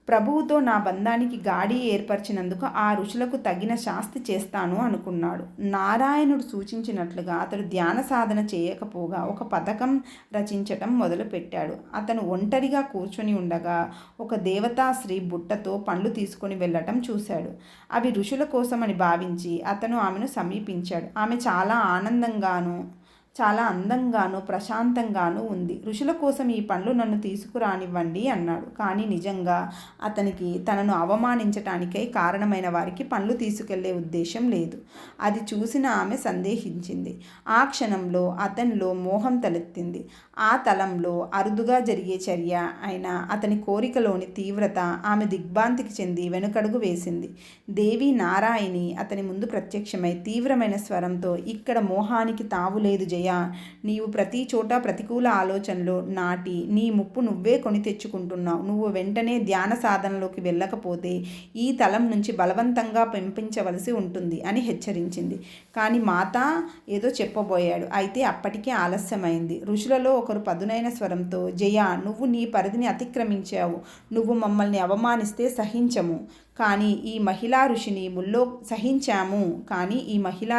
ప్రభువుతో నా బంధానికి గాడి ఏర్పరిచినందుకు ఆ ఋషులకు తగిన శాస్తి చేస్తాను అనుకున్నాడు. నారాయణుడు సూచించినట్లుగా అతడు ధ్యాన సాధన చేయకపోగా ఒక పథకం రచించటం మొదలుపెట్టాడు. అతను ఒంటరిగా కూర్చొని ఉండగా ఒక దేవతాశ్రీ బుట్టతో పండ్లు తీసుకొని వెళ్ళటం చూశాడు. అవి ఋషుల కోసమని భావించి అతను ఆమెను సమీపించాడు. ఆమె చాలా అందంగానూ ప్రశాంతంగానూ ఉంది. ఋషుల కోసం ఈ పండ్లు నన్ను తీసుకురానివ్వండి అన్నాడు. కానీ నిజంగా అతనికి తనను అవమానించటానికై కారణమైన వారికి పండ్లు తీసుకెళ్లే ఉద్దేశం లేదు. అది చూసిన ఆమె సందేహించింది. ఆ క్షణంలో అతనిలో మోహం తలెత్తింది. ఆ తలంలో అరుదుగా జరిగే చర్య అయిన అతని కోరికలోని తీవ్రత ఆమె దిగ్భ్రాంతికి చెంది వెనుకడుగు వేసింది. దేవి నారాయణి అతని ముందు ప్రత్యక్షమై తీవ్రమైన స్వరంతో, ఇక్కడ మోహానికి తావులేదు జయ. నీవు ప్రతి చోట ప్రతికూల ఆలోచనలు నాటి నీ ముప్పు నువ్వే కొని తెచ్చుకుంటున్నావు. నువ్వు వెంటనే ధ్యాన సాధనలోకి వెళ్ళకపోతే ఈ తలం నుంచి బలవంతంగా పెంపించవలసి ఉంటుంది అని హెచ్చరించింది. కానీ మాత ఏదో చెప్పబోయాడు. అయితే అప్పటికే ఆలస్యమైంది. ఋషులలో ఒకరు పదునైన స్వరంతో, జయ, నువ్వు నీ పరిధిని అతిక్రమించావు. నువ్వు మమ్మల్ని అవమానిస్తే సహించము. కానీ ఈ మహిళా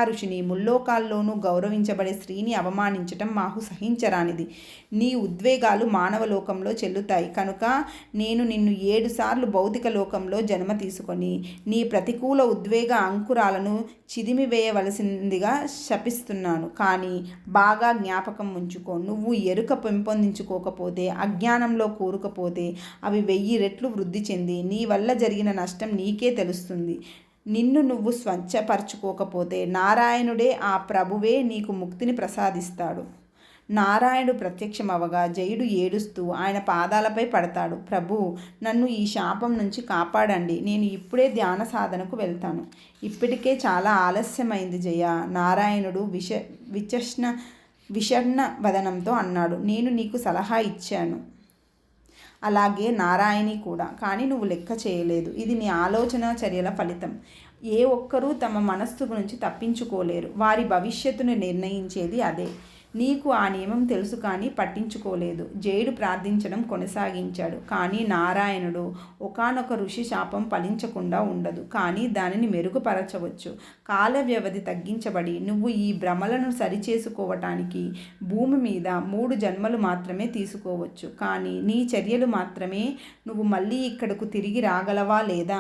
ఋషిని ముల్లోకాల్లోనూ గౌరవించబడే స్త్రీని అవమానించటం మాకు సహించరానిది. నీ ఉద్వేగాలు మానవలోకంలో చెల్లుతాయి కనుక నేను నిన్ను 7 సార్లు భౌతిక లోకంలో జన్మ తీసుకొని నీ ప్రతికూల ఉద్వేగ అంకురాలను చిదిమివేయవలసిందిగా శపిస్తున్నాను. కానీ బాగా జ్ఞాపకం ఉంచుకో, నువ్వు ఎరుక పెంపొందించుకోకపోతే, అజ్ఞానంలో కూరుకుపోతే అవి 1000 రెట్లు వృద్ధి చెంది నీ వల్ల జరిగిన నష్టం నీకే తెలుస్తుంది. నిన్ను నువ్వు స్వచ్ఛపరచుకోకపోతే నారాయణుడే, ఆ ప్రభువే నీకు ముక్తిని ప్రసాదిస్తాడు. నారాయణుడు ప్రత్యక్షమవగా జయుడు ఏడుస్తూ ఆయన పాదాలపై పడతాడు. ప్రభు, నన్ను ఈ శాపం నుంచి కాపాడండి. నేను ఇప్పుడే ధ్యాన సాధనకు వెళ్తాను. ఇప్పటికే చాలా ఆలస్యమైంది జయ. నారాయణుడు విషణ్ణ వదనంతో అన్నాడు. నేను నీకు సలహా ఇచ్చాను, అలాగే నారాయణి కూడా. కానీ నువ్వు లెక్క చేయలేదు. ఇది నీ ఆలోచన చర్యల ఫలితం. ఏ ఒక్కరూ తమ మనస్సు నుంచి తప్పించుకోలేరు. వారి భవిష్యత్తును నిర్ణయించేది అదే. నీకు ఆ నియమం తెలుసు కానీ పట్టించుకోలేదు. జయుడు ప్రార్థించడం కొనసాగించాడు. కానీ నారాయణుడు, ఒకానొక ఋషి శాపం ఫలించకుండా ఉండదు, కానీ దానిని మెరుగుపరచవచ్చు. కాల వ్యవధి తగ్గించబడి నువ్వు ఈ భ్రమలను సరిచేసుకోవటానికి భూమి మీద 3 జన్మలు మాత్రమే తీసుకోవచ్చు. కానీ నీ చర్యలు మాత్రమే నువ్వు మళ్ళీ ఇక్కడకు తిరిగి రాగలవా లేదా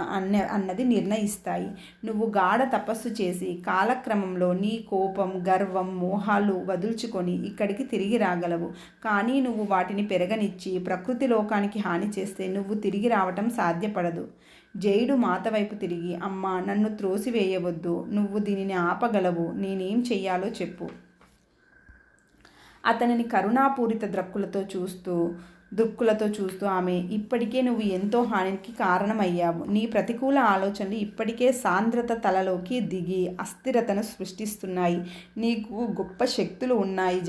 అన్నది నిర్ణయిస్తాయి. నువ్వు గాఢ తపస్సు చేసి కాలక్రమంలో నీ కోపం, గర్వం, మోహాలు వదుల్చుకొని ఇక్కడికి తిరిగి రాగలవు. కానీ నువ్వు వాటిని పెరగనిచ్చి ప్రకృతి లోకానికి హాని చేస్తే నువ్వు తిరిగి రావటం సాధ్యపడదు. జయుడు మాత వైపు తిరిగి, అమ్మా, నన్ను త్రోసివేయవద్దు. నువ్వు దీనిని ఆపగలవు. నేనేం చెయ్యాలో చెప్పు. అతనిని కరుణాపూరిత దృక్కులతో చూస్తూ ఆమె, ఇప్పటికే నువ్వు ఎంతో హానికి కారణమయ్యావు. నీ ప్రతికూల ఆలోచనలు ఇప్పటికే సాంద్రత తలలోకి దిగి అస్థిరతను సృష్టిస్తున్నాయి. నీకు గొప్ప శక్తులు ఉన్నాయి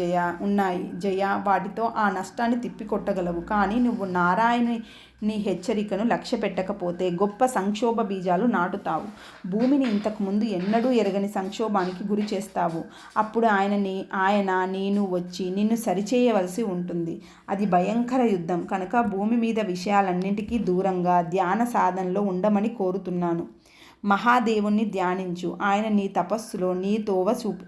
జయ. వాటితో ఆ నష్టాన్ని తిప్పికొట్టగలవు. కానీ నువ్వు నీ హెచ్చరికను లక్ష్య పెట్టకపోతే గొప్ప సంక్షోభ బీజాలు నాటుతావు. భూమిని ఇంతకుముందు ఎన్నడూ ఎరగని సంక్షోభానికి గురి చేస్తావు. అప్పుడు నేను వచ్చి నిన్ను సరిచేయవలసి ఉంటుంది. అది భయంకర యుద్ధం. కనుక భూమి మీద విషయాలన్నింటికీ దూరంగా ధ్యాన సాధనలో ఉండమని కోరుతున్నాను. మహాదేవుణ్ణి ధ్యానించు. ఆయన నీ తపస్సులో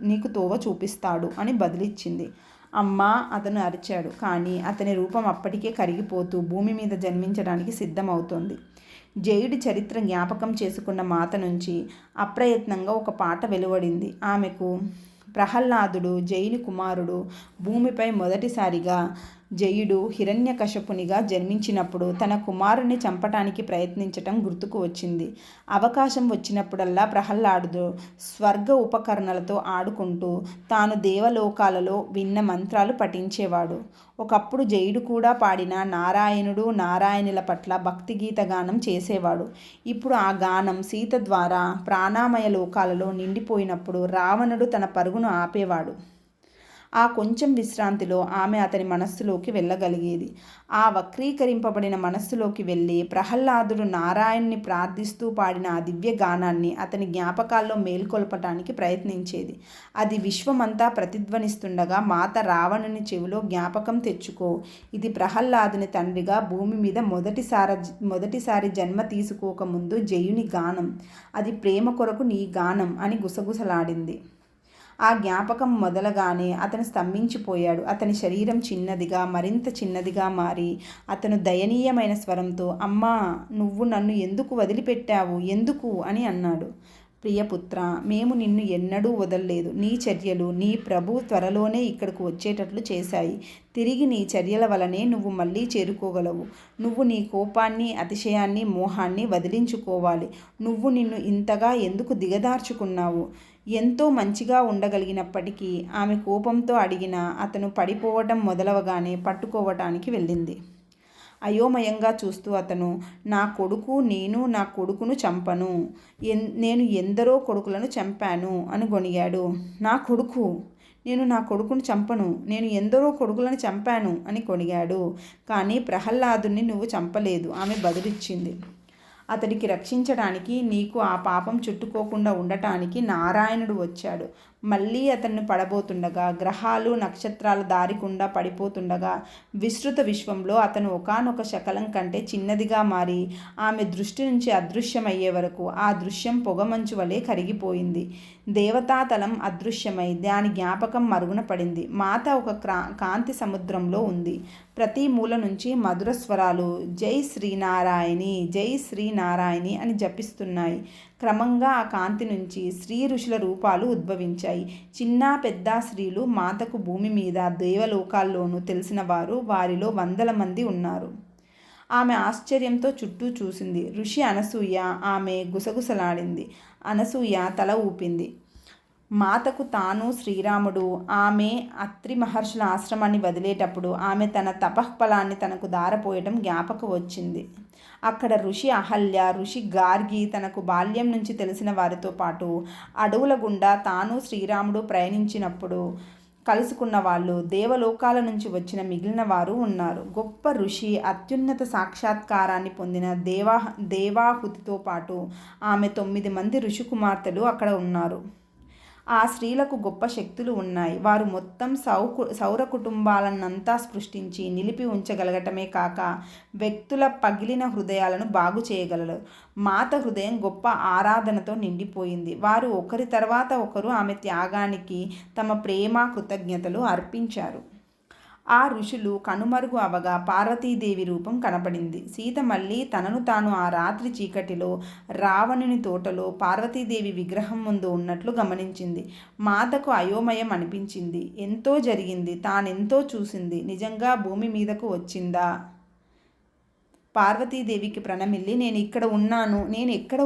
నీకు తోవ చూపిస్తాడు అని బదులిచ్చింది. అమ్మా, అతను అరిచాడు. కానీ అతని రూపం అప్పటికే కరిగిపోతూ భూమి మీద జన్మించడానికి సిద్ధమవుతోంది. జయుడి చరిత్ర జ్ఞాపకం చేసుకున్న మాత నుంచి అప్రయత్నంగా ఒక పాట వెలువడింది. ఆమెకు ప్రహ్లాదుడు, జయుని కుమారుడు. భూమిపై మొదటిసారిగా జయుడు హిరణ్యకశపునిగా జన్మించినప్పుడు తన కుమారుణ్ణి చంపటానికి ప్రయత్నించటం గుర్తుకు వచ్చింది. అవకాశం వచ్చినప్పుడల్లా ప్రహ్లాదుడు స్వర్గ ఉపకరణలతో ఆడుకుంటూ తాను దేవలోకాలలో విన్న మంత్రాలు పఠించేవాడు. ఒకప్పుడు జయుడు కూడా పాడిన నారాయణుల పట్ల భక్తిగీత గానం చేసేవాడు. ఇప్పుడు ఆ గానం సీత ద్వారా ప్రాణామయ లోకాలలో నిండిపోయినప్పుడు రావణుడు తన పరుగును ఆపేవాడు. ఆ కొంచెం విశ్రాంతిలో ఆమె అతని మనస్సులోకి వెళ్ళగలిగేది. ఆ వక్రీకరింపబడిన మనస్సులోకి వెళ్ళి ప్రహ్లాదుడు నారాయణ్ణి ప్రార్థిస్తూ పాడిన ఆ దివ్య గానాన్ని అతని జ్ఞాపకాల్లో మేల్కొల్పటానికి ప్రయత్నించేది. అది విశ్వమంతా ప్రతిధ్వనిస్తుండగా మాత రావణుని చెవిలో, జ్ఞాపకం తెచ్చుకో, ఇది ప్రహ్లాదుని తండ్రిగా భూమి మీద మొదటిసారి జన్మ తీసుకోకముందు జయుని గానం. అది ప్రేమ కొరకు నీ గానం అని గుసగుసలాడింది. ఆ జ్ఞాపకం మొదలగానే అతను స్తంభించిపోయాడు. అతని శరీరం చిన్నదిగా, మరింత చిన్నదిగా మారి అతను దయనీయమైన స్వరంతో, అమ్మా, నువ్వు నన్ను ఎందుకు వదిలిపెట్టావు, ఎందుకు అని అన్నాడు. ప్రియపుత్ర, మేము నిన్ను ఎన్నడూ వదల్లేదు. నీ చర్యలు నీ ప్రభు త్వరలోనే ఇక్కడకు వచ్చేటట్లు చేశాయి. తిరిగి నీ చర్యల వలనే నువ్వు మళ్ళీ చేరుకోగలవు. నువ్వు నీ కోపాన్ని, అతిశయాన్ని, మోహాన్ని వదిలించుకోవాలి. నువ్వు నిన్ను ఇంతగా ఎందుకు దిగదార్చుకున్నావు? ఎంతో మంచిగా ఉండగలిగినప్పటికీ ఆమె కోపంతో అడిగిన అతను పడిపోవటం మొదలవగానే పట్టుకోవటానికి వెళ్ళింది. అయోమయంగా చూస్తూ అతను, నా కొడుకును చంపను. నేను ఎందరో కొడుకులను చంపాను అని గొణిగాడు. నేను నా కొడుకును చంపను. నేను ఎందరో కొడుకులను చంపాను అని కొనిగాడు. కానీ ప్రహ్లాదుని నువ్వు చంపలేదు, ఆమె బదులిచ్చింది. అతడికి రక్షించడానికి, నీకు ఆ పాపం చుట్టుకోకుండా ఉండటానికి నారాయణుడు వచ్చాడు. మళ్ళీ అతన్ని పడబోతుండగా, గ్రహాలు నక్షత్రాల దారికుండా పడిపోతుండగా, విస్తృత విశ్వంలో అతను ఒకానొక శకలం కంటే చిన్నదిగా మారి ఆమె దృష్టి నుంచి అదృశ్యమయ్యే వరకు ఆ దృశ్యం పొగమంచు వలె కరిగిపోయింది. దేవతాతలం అదృశ్యమై దాని జ్ఞాపకం మరుగున పడింది. మాత ఒక కాంతి సముద్రంలో ఉంది. ప్రతి మూల నుంచి మధుర స్వరాలు జై శ్రీనారాయణి, జై శ్రీనారాయణి అని జపిస్తున్నాయి. క్రమంగా ఆ కాంతి నుంచి స్త్రీ ఋషుల రూపాలు ఉద్భవించాయి. చిన్న పెద్ద స్త్రీలు మాతకు భూమి మీద దేవలోకాల్లోనూ తెలిసిన వారు వారిలో వందల మంది ఉన్నారు. ఆమె ఆశ్చర్యంతో చుట్టూ చూసింది. ఋషి అనసూయ ఆమె గుసగుసలాడింది. అనసూయ తల ఊపింది. మాతకు తాను, శ్రీరాముడు, ఆమె అత్రి మహర్షుల ఆశ్రమాన్ని వదిలేటప్పుడు ఆమె తన తపఃఫలాన్ని తనకు దారపోయటం జ్ఞాపకం వచ్చింది. అక్కడ ఋషి అహల్య, ఋషి గార్గి తనకు బాల్యం నుంచి తెలిసిన వారితో పాటు అడవుల గుండా తాను, శ్రీరాముడు ప్రయాణించినప్పుడు కలుసుకున్న వాళ్ళు, దేవలోకాల నుంచి వచ్చిన మిగిలిన వారు ఉన్నారు. గొప్ప ఋషి అత్యున్నత సాక్షాత్కారాన్ని పొందిన దేవాహుతితో పాటు ఆమె 9 మంది ఋషి కుమార్తెలు అక్కడ ఉన్నారు. ఆ స్త్రీలకు గొప్ప శక్తులు ఉన్నాయి. వారు మొత్తం సౌర కుటుంబాలనంతా సృష్టించి నిలిపి ఉంచగలగటమే కాక వ్యక్తుల పగిలిన హృదయాలను బాగు చేయగలరు. మాత హృదయం గొప్ప ఆరాధనతో నిండిపోయింది. వారు ఒకరి తర్వాత ఒకరు ఆమె త్యాగానికి తమ ప్రేమ, కృతజ్ఞతలు అర్పించారు. ఆ ఋషులు కనుమరుగు అవగా పార్వతీదేవి రూపం కనపడింది. సీత మళ్ళీ తనను తాను ఆ రాత్రి చీకటిలో రావణుని తోటలో పార్వతీదేవి విగ్రహం ముందు ఉన్నట్లు గమనించింది. మాతకు అయోమయం అనిపించింది. ఎంతో జరిగింది, తానెంతో చూసింది. నిజంగా భూమి మీదకు వచ్చిందా? పార్వతీదేవికి ప్రణమిల్లి నేను ఎక్కడ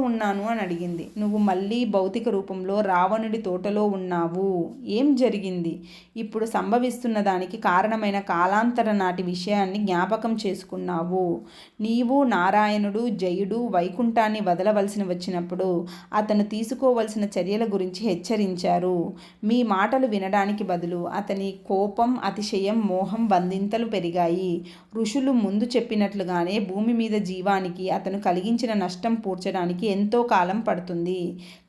ఉన్నాను అని అడిగింది. నువ్వు మళ్ళీ భౌతిక రూపంలో రావణుడి తోటలో ఉన్నావు. ఏం జరిగింది? ఇప్పుడు సంభవిస్తున్న దానికి కారణమైన కాలాంతర నాటి విషయాన్ని జ్ఞాపకం చేసుకున్నావు. నీవు, నారాయణుడు, జయుడు వైకుంఠాన్ని వదలవలసి వచ్చినప్పుడు అతను తీసుకోవలసిన చర్యల గురించి హెచ్చరించారు. మీ మాటలు వినడానికి బదులు అతని కోపం, అతిశయం, మోహం బంధింతలు పెరిగాయి. ఋషులు ముందు చెప్పినట్లుగానే భూమి మీద జీవానికి అతను కలిగించిన నష్టం పూడ్చడానికి ఎంతో కాలం పడుతుంది.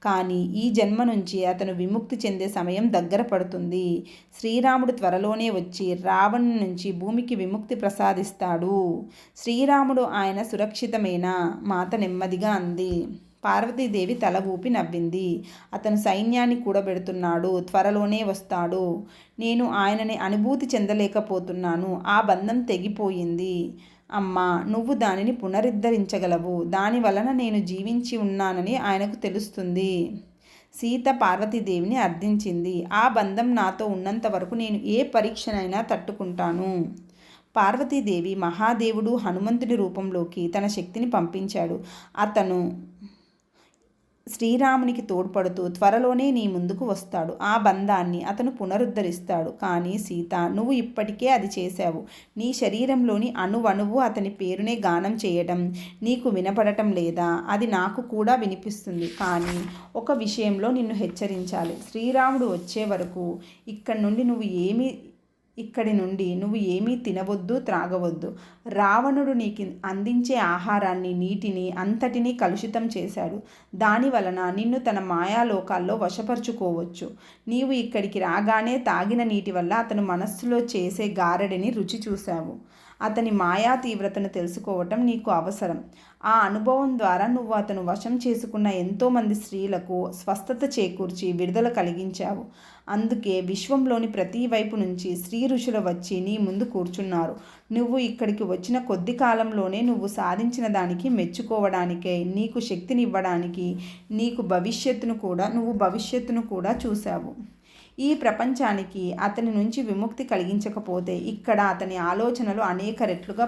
కానీ ఈ జన్మ నుంచి అతను విముక్తి చెందే సమయం దగ్గర పడుతుంది. శ్రీరాముడు త్వరలోనే వచ్చి రావణుని నుంచి భూమికి విముక్తి ప్రసాదిస్తాడు. శ్రీరాముడు ఆయన సురక్షితమేనా? మాత నెమ్మదిగా అంది. పార్వతీదేవి తల ఊపి నవ్వింది. అతను సైన్యాన్ని కూడబెడుతున్నాడు, త్వరలోనే వస్తాడు. నేను ఆయనని అనుభూతి చెందలేకపోతున్నాను. ఆ బంధం తెగిపోయింది. అమ్మా, నువ్వు దానిని పునరుద్ధరించగలవు. దాని వలన నేను జీవించి ఉన్నానని ఆయనకు తెలుస్తుంది. సీత పార్వతీదేవిని అర్థించింది. ఆ బంధం నాతో ఉన్నంత వరకు నేను ఏ పరీక్షనైనా తట్టుకుంటాను. పార్వతీదేవి మహాదేవుడు హనుమంతుడి రూపంలోకి తన శక్తిని పంపించాడు. అతను శ్రీరామునికి తోడ్పడుతూ త్వరలోనే నీ ముందుకు వస్తాడు. ఆ బంధాన్ని అతను పునరుద్ధరిస్తాడు. కానీ సీత, నువ్వు ఇప్పటికే అది చేశావు. నీ శరీరంలోని అణువణువు అతని పేరునే గానం చేయడం నీకు వినపడటం లేదా? అది నాకు కూడా వినిపిస్తుంది. కానీ ఒక విషయంలో నిన్ను హెచ్చరించాలి. శ్రీరాముడు వచ్చే వరకు ఇక్కడి నుండి నువ్వు ఏమీ తినవద్దు, త్రాగవద్దు. రావణుడు నీకు అందించే ఆహారాన్ని, నీటిని అంతటినీ కలుషితం చేశాడు. దాని వలన నిన్ను తన మాయాలోకాల్లో వశపరుచుకోవచ్చు. నీవు ఇక్కడికి రాగానే తాగిన నీటి వల్ల అతను మనస్సులో చేసే గారడిని రుచి చూశావు. అతని మాయా తీవ్రతను తెలుసుకోవటం నీకు అవసరం. ఆ అనుభవం ద్వారా నువ్వు అతను వశం చేసుకున్న ఎంతోమంది స్త్రీలకు స్వస్థత చేకూర్చి విడుదల కలిగించావు. అందుకే విశ్వంలోని ప్రతి వైపు నుంచి స్త్రీ ఋషులు వచ్చి నీ ముందు కూర్చున్నారు. నువ్వు ఇక్కడికి వచ్చిన కొద్ది కాలంలోనే నువ్వు సాధించిన దానికి మెచ్చుకోవడానికే, నీకు శక్తినివ్వడానికి, నువ్వు భవిష్యత్తును కూడా చూశావు. ఈ ప్రపంచానికి అతని నుంచి విముక్తి కలిగించకపోతే ఇక్కడ అతని ఆలోచనలు అనేక రెట్లుగా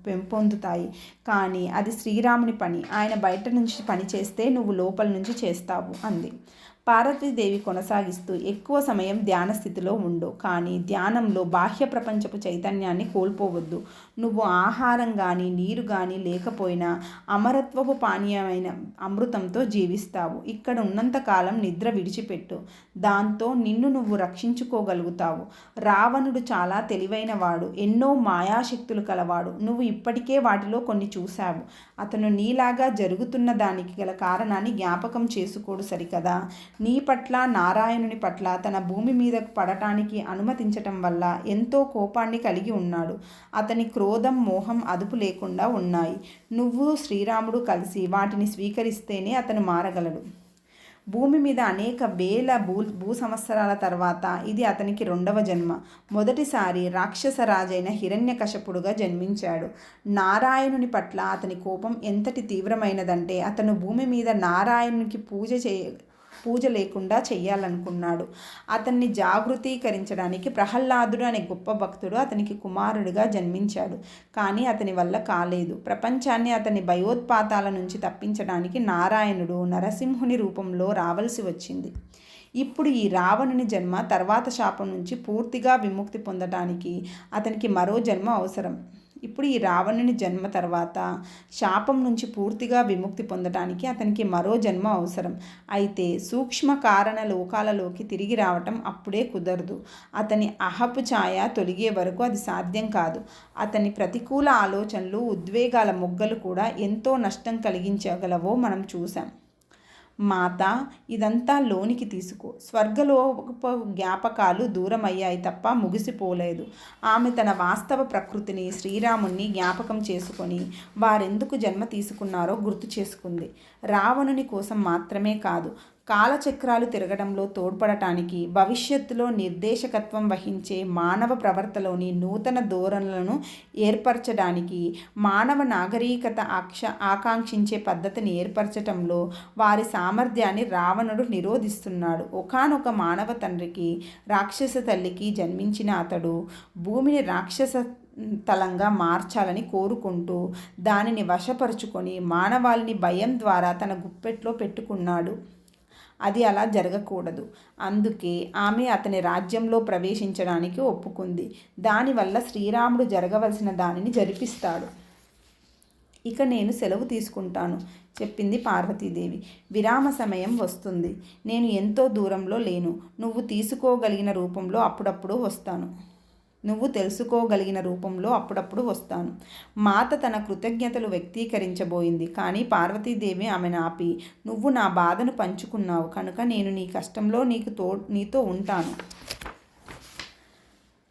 పెంపొందుతాయి. కానీ అది శ్రీరాముని పని. ఆయన బయట నుంచి పని చేస్తే నువ్వు లోపల నుంచి చేస్తావు అంది. పార్వతీదేవి కొనసాగిస్తూ, ఎక్కువ సమయం ధ్యాన స్థితిలో ఉండు. కానీ ధ్యానంలో బాహ్య ప్రపంచపు చైతన్యాన్ని కోల్పోవద్దు. నువ్వు ఆహారం కానీ నీరు కానీ లేకపోయినా అమరత్వపు పానీయమైన అమృతంతో జీవిస్తావు. ఇక్కడ ఉన్నంతకాలం నిద్ర విడిచిపెట్టు. దాంతో నిన్ను నువ్వు రక్షించుకోగలుగుతావు. రావణుడు చాలా తెలివైనవాడు, ఎన్నో మాయాశక్తులు కలవాడు. నువ్వు ఇప్పటికే వాటిలో కొన్ని చూశావు. అతను నీలాగా జరుగుతున్న దానికి గల కారణాన్ని జ్ఞాపకం చేసుకోడు సరికదా? నీ పట్ల నారాయణుని పట్ల తన భూమి మీదకు పడటానికి అనుమతించటం వల్ల ఎంతో కోపాన్ని కలిగి ఉన్నాడు. అతని క్రోధం, మోహం అదుపు లేకుండా ఉన్నాయి. నువ్వు శ్రీరాముడు కలిసి వాటిని స్వీకరిస్తేనే అతను మారగలడు. భూమి మీద అనేక వేల భూ సంవత్సరాల తర్వాత ఇది అతనికి 2వ జన్మ. మొదటిసారి రాక్షసరాజైన హిరణ్యకశపుడుగా జన్మించాడు. నారాయణుని పట్ల అతని కోపం ఎంతటి తీవ్రమైనదంటే అతను భూమి మీద నారాయణునికి పూజ లేకుండా చెయ్యాలనుకున్నాడు. అతన్ని జాగృతీకరించడానికి ప్రహ్లాదుడు అనే గొప్ప భక్తుడు అతనికి కుమారుడిగా జన్మించాడు. కానీ అతని వల్ల కాలేదు. ప్రపంచాన్ని అతని భయోత్పాతాల నుంచి తప్పించడానికి నారాయణుడు నరసింహుని రూపంలో రావలసి వచ్చింది. ఇప్పుడు ఈ రావణుని జన్మ తర్వాత శాపం నుంచి పూర్తిగా విముక్తి పొందడానికి అతనికి మరో జన్మ అవసరం. ఇప్పుడు ఈ రావణుని జన్మ తర్వాత శాపం నుంచి పూర్తిగా విముక్తి పొందటానికి అతనికి మరో జన్మ అవసరం. అయితే సూక్ష్మ కారణ లోకాలలోకి తిరిగి రావటం అప్పుడే కుదరదు. అతని అహపు ఛాయ తొలగే వరకు అది సాధ్యం కాదు. అతని ప్రతికూల ఆలోచనలు, ఉద్వేగాల మొగ్గలు కూడా ఎంతో నష్టం కలిగించగలవో మనం చూసాం. మాత, ఇదంతా లోనికి తీసుకో. స్వర్గలోక జ్ఞాపకాలు దూరమయ్యాయి తప్ప ముగిసిపోలేదు. ఆమె తన వాస్తవ ప్రకృతిని, శ్రీరాముణ్ణి జ్ఞాపకం చేసుకొని వారెందుకు జన్మ తీసుకున్నారో గుర్తు చేసుకుంది. రావణుని కోసం మాత్రమే కాదు, కాలచక్రాలు తిరగడంలో తోడ్పడటానికి, భవిష్యత్తులో నిర్దేశకత్వం వహించే మానవ ప్రవర్తనలోని నూతన ధోరణులను ఏర్పరచడానికి, మానవ నాగరికత ఆకాంక్షించే పద్ధతిని ఏర్పరచటంలో వారి సామర్థ్యాన్ని రావణుడు నిరోధిస్తున్నాడు. ఒకానొక మానవ తండ్రికి, రాక్షస తల్లికి జన్మించిన అతడు భూమిని రాక్షస తలంగా మార్చాలని కోరుకుంటూ దానిని వశపరుచుకొని మానవాళిని భయం ద్వారా తన గుప్పెట్లో పెట్టుకున్నాడు. అది అలా జరగకూడదు. అందుకే ఆమె అతని రాజ్యంలో ప్రవేశించడానికి ఒప్పుకుంది. దానివల్ల శ్రీరాముడు జరగవలసిన దానిని జరిపిస్తాడు. ఇక నేను సెలవు తీసుకుంటాను, చెప్పింది పార్వతీదేవి. విరామ సమయం వస్తుంది. నేను ఎంతో దూరంలో లేను. నువ్వు తీసుకోగలిగిన రూపంలో అప్పుడప్పుడు వస్తాను. నువ్వు తెలుసుకోగలిగిన రూపంలో అప్పుడప్పుడు వస్తాను. మాత తన కృతజ్ఞతలు వ్యక్తీకరించబోయింది. కానీ పార్వతీదేవి ఆమెను ఆపి, నువ్వు నా బాధను పంచుకున్నావు కనుక నేను నీ కష్టంలో నీతో ఉంటాను.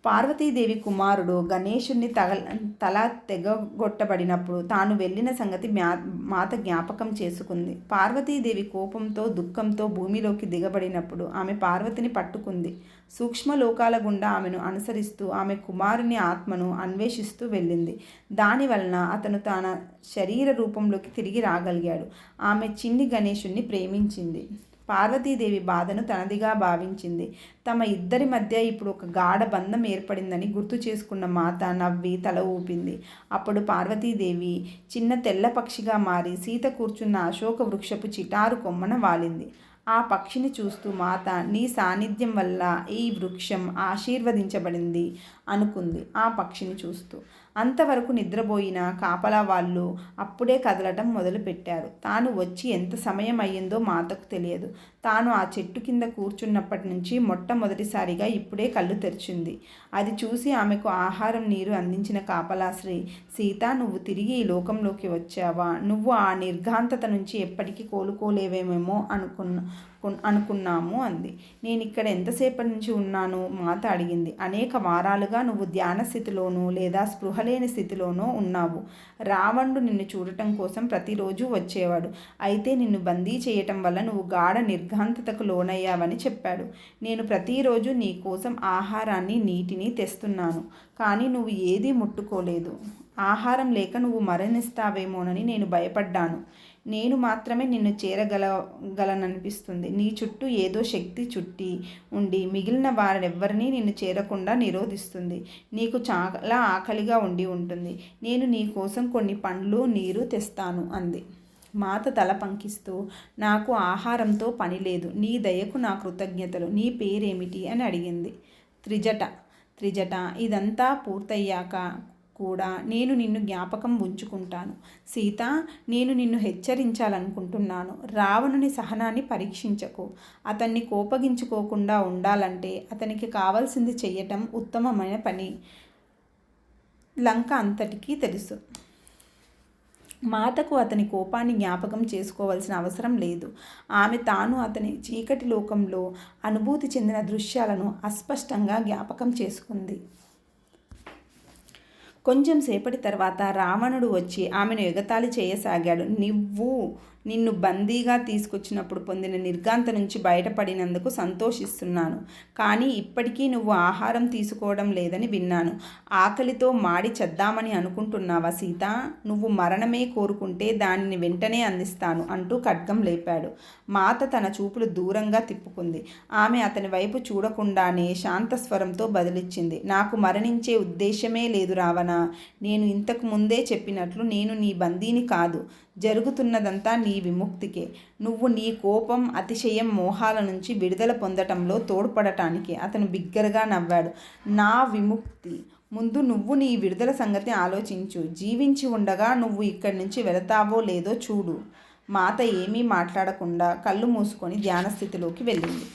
పార్వతీదేవి కుమారుడు గణేశుని తల తెగగొట్టబడినప్పుడు తాను వెళ్ళిన సంగతి మాత జ్ఞాపకం చేసుకుంది. పార్వతీదేవి కోపంతో, దుఃఖంతో భూమిలోకి దిగబడినప్పుడు ఆమె పార్వతిని పట్టుకుంది. సూక్ష్మలోకాల గుండా ఆమెను అనుసరిస్తూ ఆమె కుమారుని ఆత్మను అన్వేషిస్తూ వెళ్ళింది. దానివలన అతను తన శరీర రూపంలోకి తిరిగి రాగలిగాడు. ఆమె చిన్ని గణేశుణ్ణి ప్రేమించింది. పార్వతీదేవి బాధను తనదిగా భావించింది. తమ ఇద్దరి మధ్య ఇప్పుడు ఒక గాఢ బంధం ఏర్పడిందని గుర్తు చేసుకున్న మాత నవ్వి తల ఊపింది. అప్పుడు పార్వతీదేవి చిన్న తెల్ల పక్షిగా మారి సీత కూర్చున్న అశోక వృక్షపు చిటారు కొమ్మన వాలింది. ఆ పక్షిని చూస్తూ మాత, నీ సాన్నిధ్యం వల్ల ఈ వృక్షం ఆశీర్వదించబడింది అనుకుంది ఆ పక్షిని చూస్తూ. అంతవరకు నిద్రపోయిన కాపలా వాళ్ళు అప్పుడే కదలటం మొదలుపెట్టారు. తాను వచ్చి ఎంత సమయం అయ్యిందో మాతకు తెలియదు. తాను ఆ చెట్టు కింద కూర్చున్నప్పటి నుంచి మొట్టమొదటిసారిగా ఇప్పుడే కళ్ళు తెరిచింది. అది చూసి ఆమెకు ఆహారం, నీరు అందించిన కాపలాశ్రీ, సీత, నువ్వు తిరిగి ఈ లోకంలోకి వచ్చావా? నువ్వు ఆ నిర్ఘాంతత నుంచి ఎప్పటికీ కోలుకోలేవేమేమో అనుకున్నాము అంది. నేను ఇక్కడ ఎంతసేపటి నుంచి ఉన్నాను? మాత అడిగింది. అనేక వారాలుగా నువ్వు ధ్యాన స్థితిలోనూ లేదా స్పృహలేని స్థితిలోనూ ఉన్నావు. రావణుడు నిన్ను చూడటం కోసం ప్రతిరోజు వచ్చేవాడు. అయితే నిన్ను బందీ చేయటం వల్ల నువ్వు గాఢ నిర్ఘాంతతకు లోనయ్యావని చెప్పాడు. నేను ప్రతిరోజు నీ కోసం ఆహారాన్ని, నీటిని తెస్తున్నాను. కానీ నువ్వు ఏదీ ముట్టుకోలేదు. ఆహారం లేక నువ్వు మరణిస్తావేమోనని నేను భయపడ్డాను. నేను మాత్రమే నిన్ను చేరగలననిపిస్తుంది. నీ చుట్టూ ఏదో శక్తి చుట్టి ఉండి మిగిలిన వారెవ్వరినీ నిన్ను చేరకుండా నిరోధిస్తుంది. నీకు చాలా ఆకలిగా ఉండి ఉంటుంది. నేను నీ కోసం కొన్ని పండ్లు, నీరు తెస్తాను అంది. మాత తల పంకిస్తూ, నాకు ఆహారంతో పని లేదు. నీ దయకు నా కృతజ్ఞతలు. నీ పేరేమిటి అని అడిగింది. త్రిజట. ఇదంతా పూర్తయ్యాక కూడా నేను నిన్ను జ్ఞాపకం ఉంచుకుంటాను. సీత, నేను నిన్ను హెచ్చరించాలనుకుంటున్నాను. రావణుని సహనాన్ని పరీక్షించకు. అతన్ని కోపగించుకోకుండా ఉండాలంటే అతనికి కావాల్సింది చెయ్యటం ఉత్తమమైన పని. లంక అంతటికీ తెలుసు. మాతకు అతని కోపాన్ని జ్ఞాపకం చేసుకోవాల్సిన అవసరం లేదు. ఆమె తాను అతని చీకటి లోకంలో అనుభూతి చెందిన దృశ్యాలను అస్పష్టంగా జ్ఞాపకం చేసుకుంది. కొంచెం సేపటి తర్వాత రావణుడు వచ్చి ఆమెను ఎగతాళి చేయసాగాడు. నిన్ను బందీగా తీసుకొచ్చినప్పుడు పొందిన నిర్ఘాంత నుంచి బయటపడినందుకు సంతోషిస్తున్నాను. కానీ ఇప్పటికీ నువ్వు ఆహారం తీసుకోవడం లేదని విన్నాను. ఆకలితో మాడి చద్దామని అనుకుంటున్నావా సీత? నువ్వు మరణమే కోరుకుంటే దానిని వెంటనే అందిస్తాను అంటూ ఖడ్గం లేపాడు. మాత తన చూపులు దూరంగా తిప్పుకుంది. ఆమె అతని వైపు చూడకుండానే శాంతస్వరంతో బదిలిచ్చింది. నాకు మరణించే ఉద్దేశమే లేదు రావణ. నేను ఇంతకు ముందే చెప్పినట్లు నేను నీ బందీని కాదు. జరుగుతున్నదంతా నీ విముక్తికే. నువ్వు నీ కోపం, అతిశయం, మోహాల నుంచి విడుదల పొందటంలో తోడ్పడటానికి. అతను బిగ్గరగా నవ్వాడు. నా విముక్తి ముందు నువ్వు నీ విడుదల సంగతి ఆలోచించు. జీవించి ఉండగా నువ్వు ఇక్కడి నుంచి వెళతావో లేదో చూడు. మాత ఏమీ మాట్లాడకుండా కళ్ళు మూసుకొని ధ్యానస్థితిలోకి వెళ్ళింది.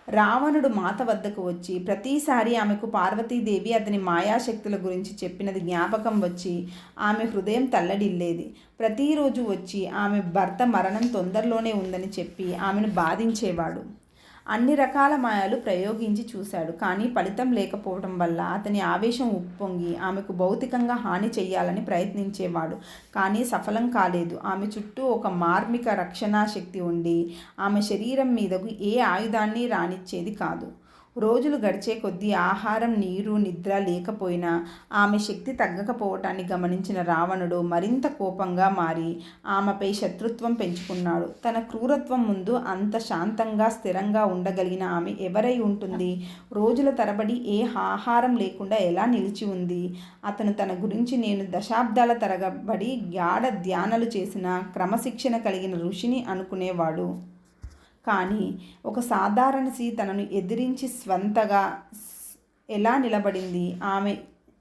రావణుడు మాత వద్దకు వచ్చి ప్రతిసారి ఆమెకు పార్వతీదేవి అతని మాయాశక్తుల గురించి చెప్పినది జ్ఞాపకం వచ్చి ఆమె హృదయం తల్లడిల్లేది. ప్రతిరోజు వచ్చి ఆమె భర్త మరణం తొందరలోనే ఉందని చెప్పి ఆమెను బాధించేవాడు. అన్ని రకాల మాయలు ప్రయోగించి చూశాడు. కానీ ఫలితం లేకపోవడం వల్ల అతని ఆవేశం ఉప్పొంగి ఆమెకు భౌతికంగా హాని చెయ్యాలని ప్రయత్నించేవాడు. కానీ సఫలం కాలేదు. ఆమె చుట్టూ ఒక మార్మిక రక్షణా శక్తి ఉండి ఆమె శరీరం మీదకు ఏ ఆయుధాన్ని రానిచ్చేది కాదు. రోజులు గడిచే కొద్దీ ఆహారం, నీరు, నిద్ర లేకపోయినా ఆమె శక్తి తగ్గకపోవటాన్ని గమనించిన రావణుడు మరింత కోపంగా మారి ఆమెపై శత్రుత్వం పెంచుకున్నాడు. తన క్రూరత్వం ముందు అంత శాంతంగా, స్థిరంగా ఉండగలిగిన ఆమె ఎవరై ఉంటుంది? రోజుల తరబడి ఏ ఆహారం లేకుండా ఎలా నిలిచి ఉంది? అతను తన గురించి నేను దశాబ్దాల తరబడి గాఢ ధ్యానాలు చేసిన క్రమశిక్షణ కలిగిన ఋషిని అనుకునేవాడు. కానీ ఒక సాధారణ స్త్రీ తనను ఎదిరించి స్వంతగా ఎలా నిలబడింది? ఆమె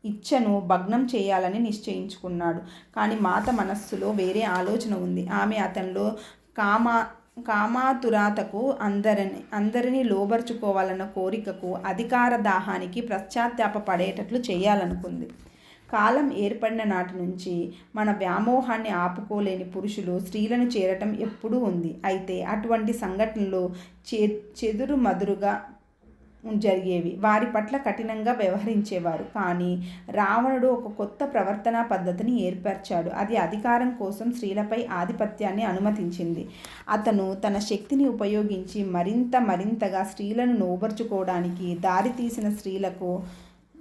ఇచ్ఛను భగ్నం చేయాలని నిశ్చయించుకున్నాడు. కానీ మాత మనస్సులో వేరే ఆలోచన ఉంది. ఆమె అతనిలో కామాతురాతకు, అందరినీ లోబర్చుకోవాలన్న కోరికకు, అధికార దాహానికి పశ్చాత్తాపపడేటట్లు చేయాలనుకుంది. కాలం ఏర్పడిన నాటి నుంచి మన వ్యామోహాన్ని ఆపుకోలేని పురుషులు స్త్రీలను చేరటం ఎప్పుడూ ఉంది. అయితే అటువంటి సంఘటనలు చెదురుమదురుగా జరిగేవి. వారి పట్ల కఠినంగా వ్యవహరించేవారు. కానీ రావణుడు ఒక కొత్త ప్రవర్తనా పద్ధతిని ఏర్పరిచాడు. అది అధికారం కోసం స్త్రీలపై ఆధిపత్యాన్ని అనుమతించింది. అతను తన శక్తిని ఉపయోగించి మరింతగా స్త్రీలను నోబర్చుకోవడానికి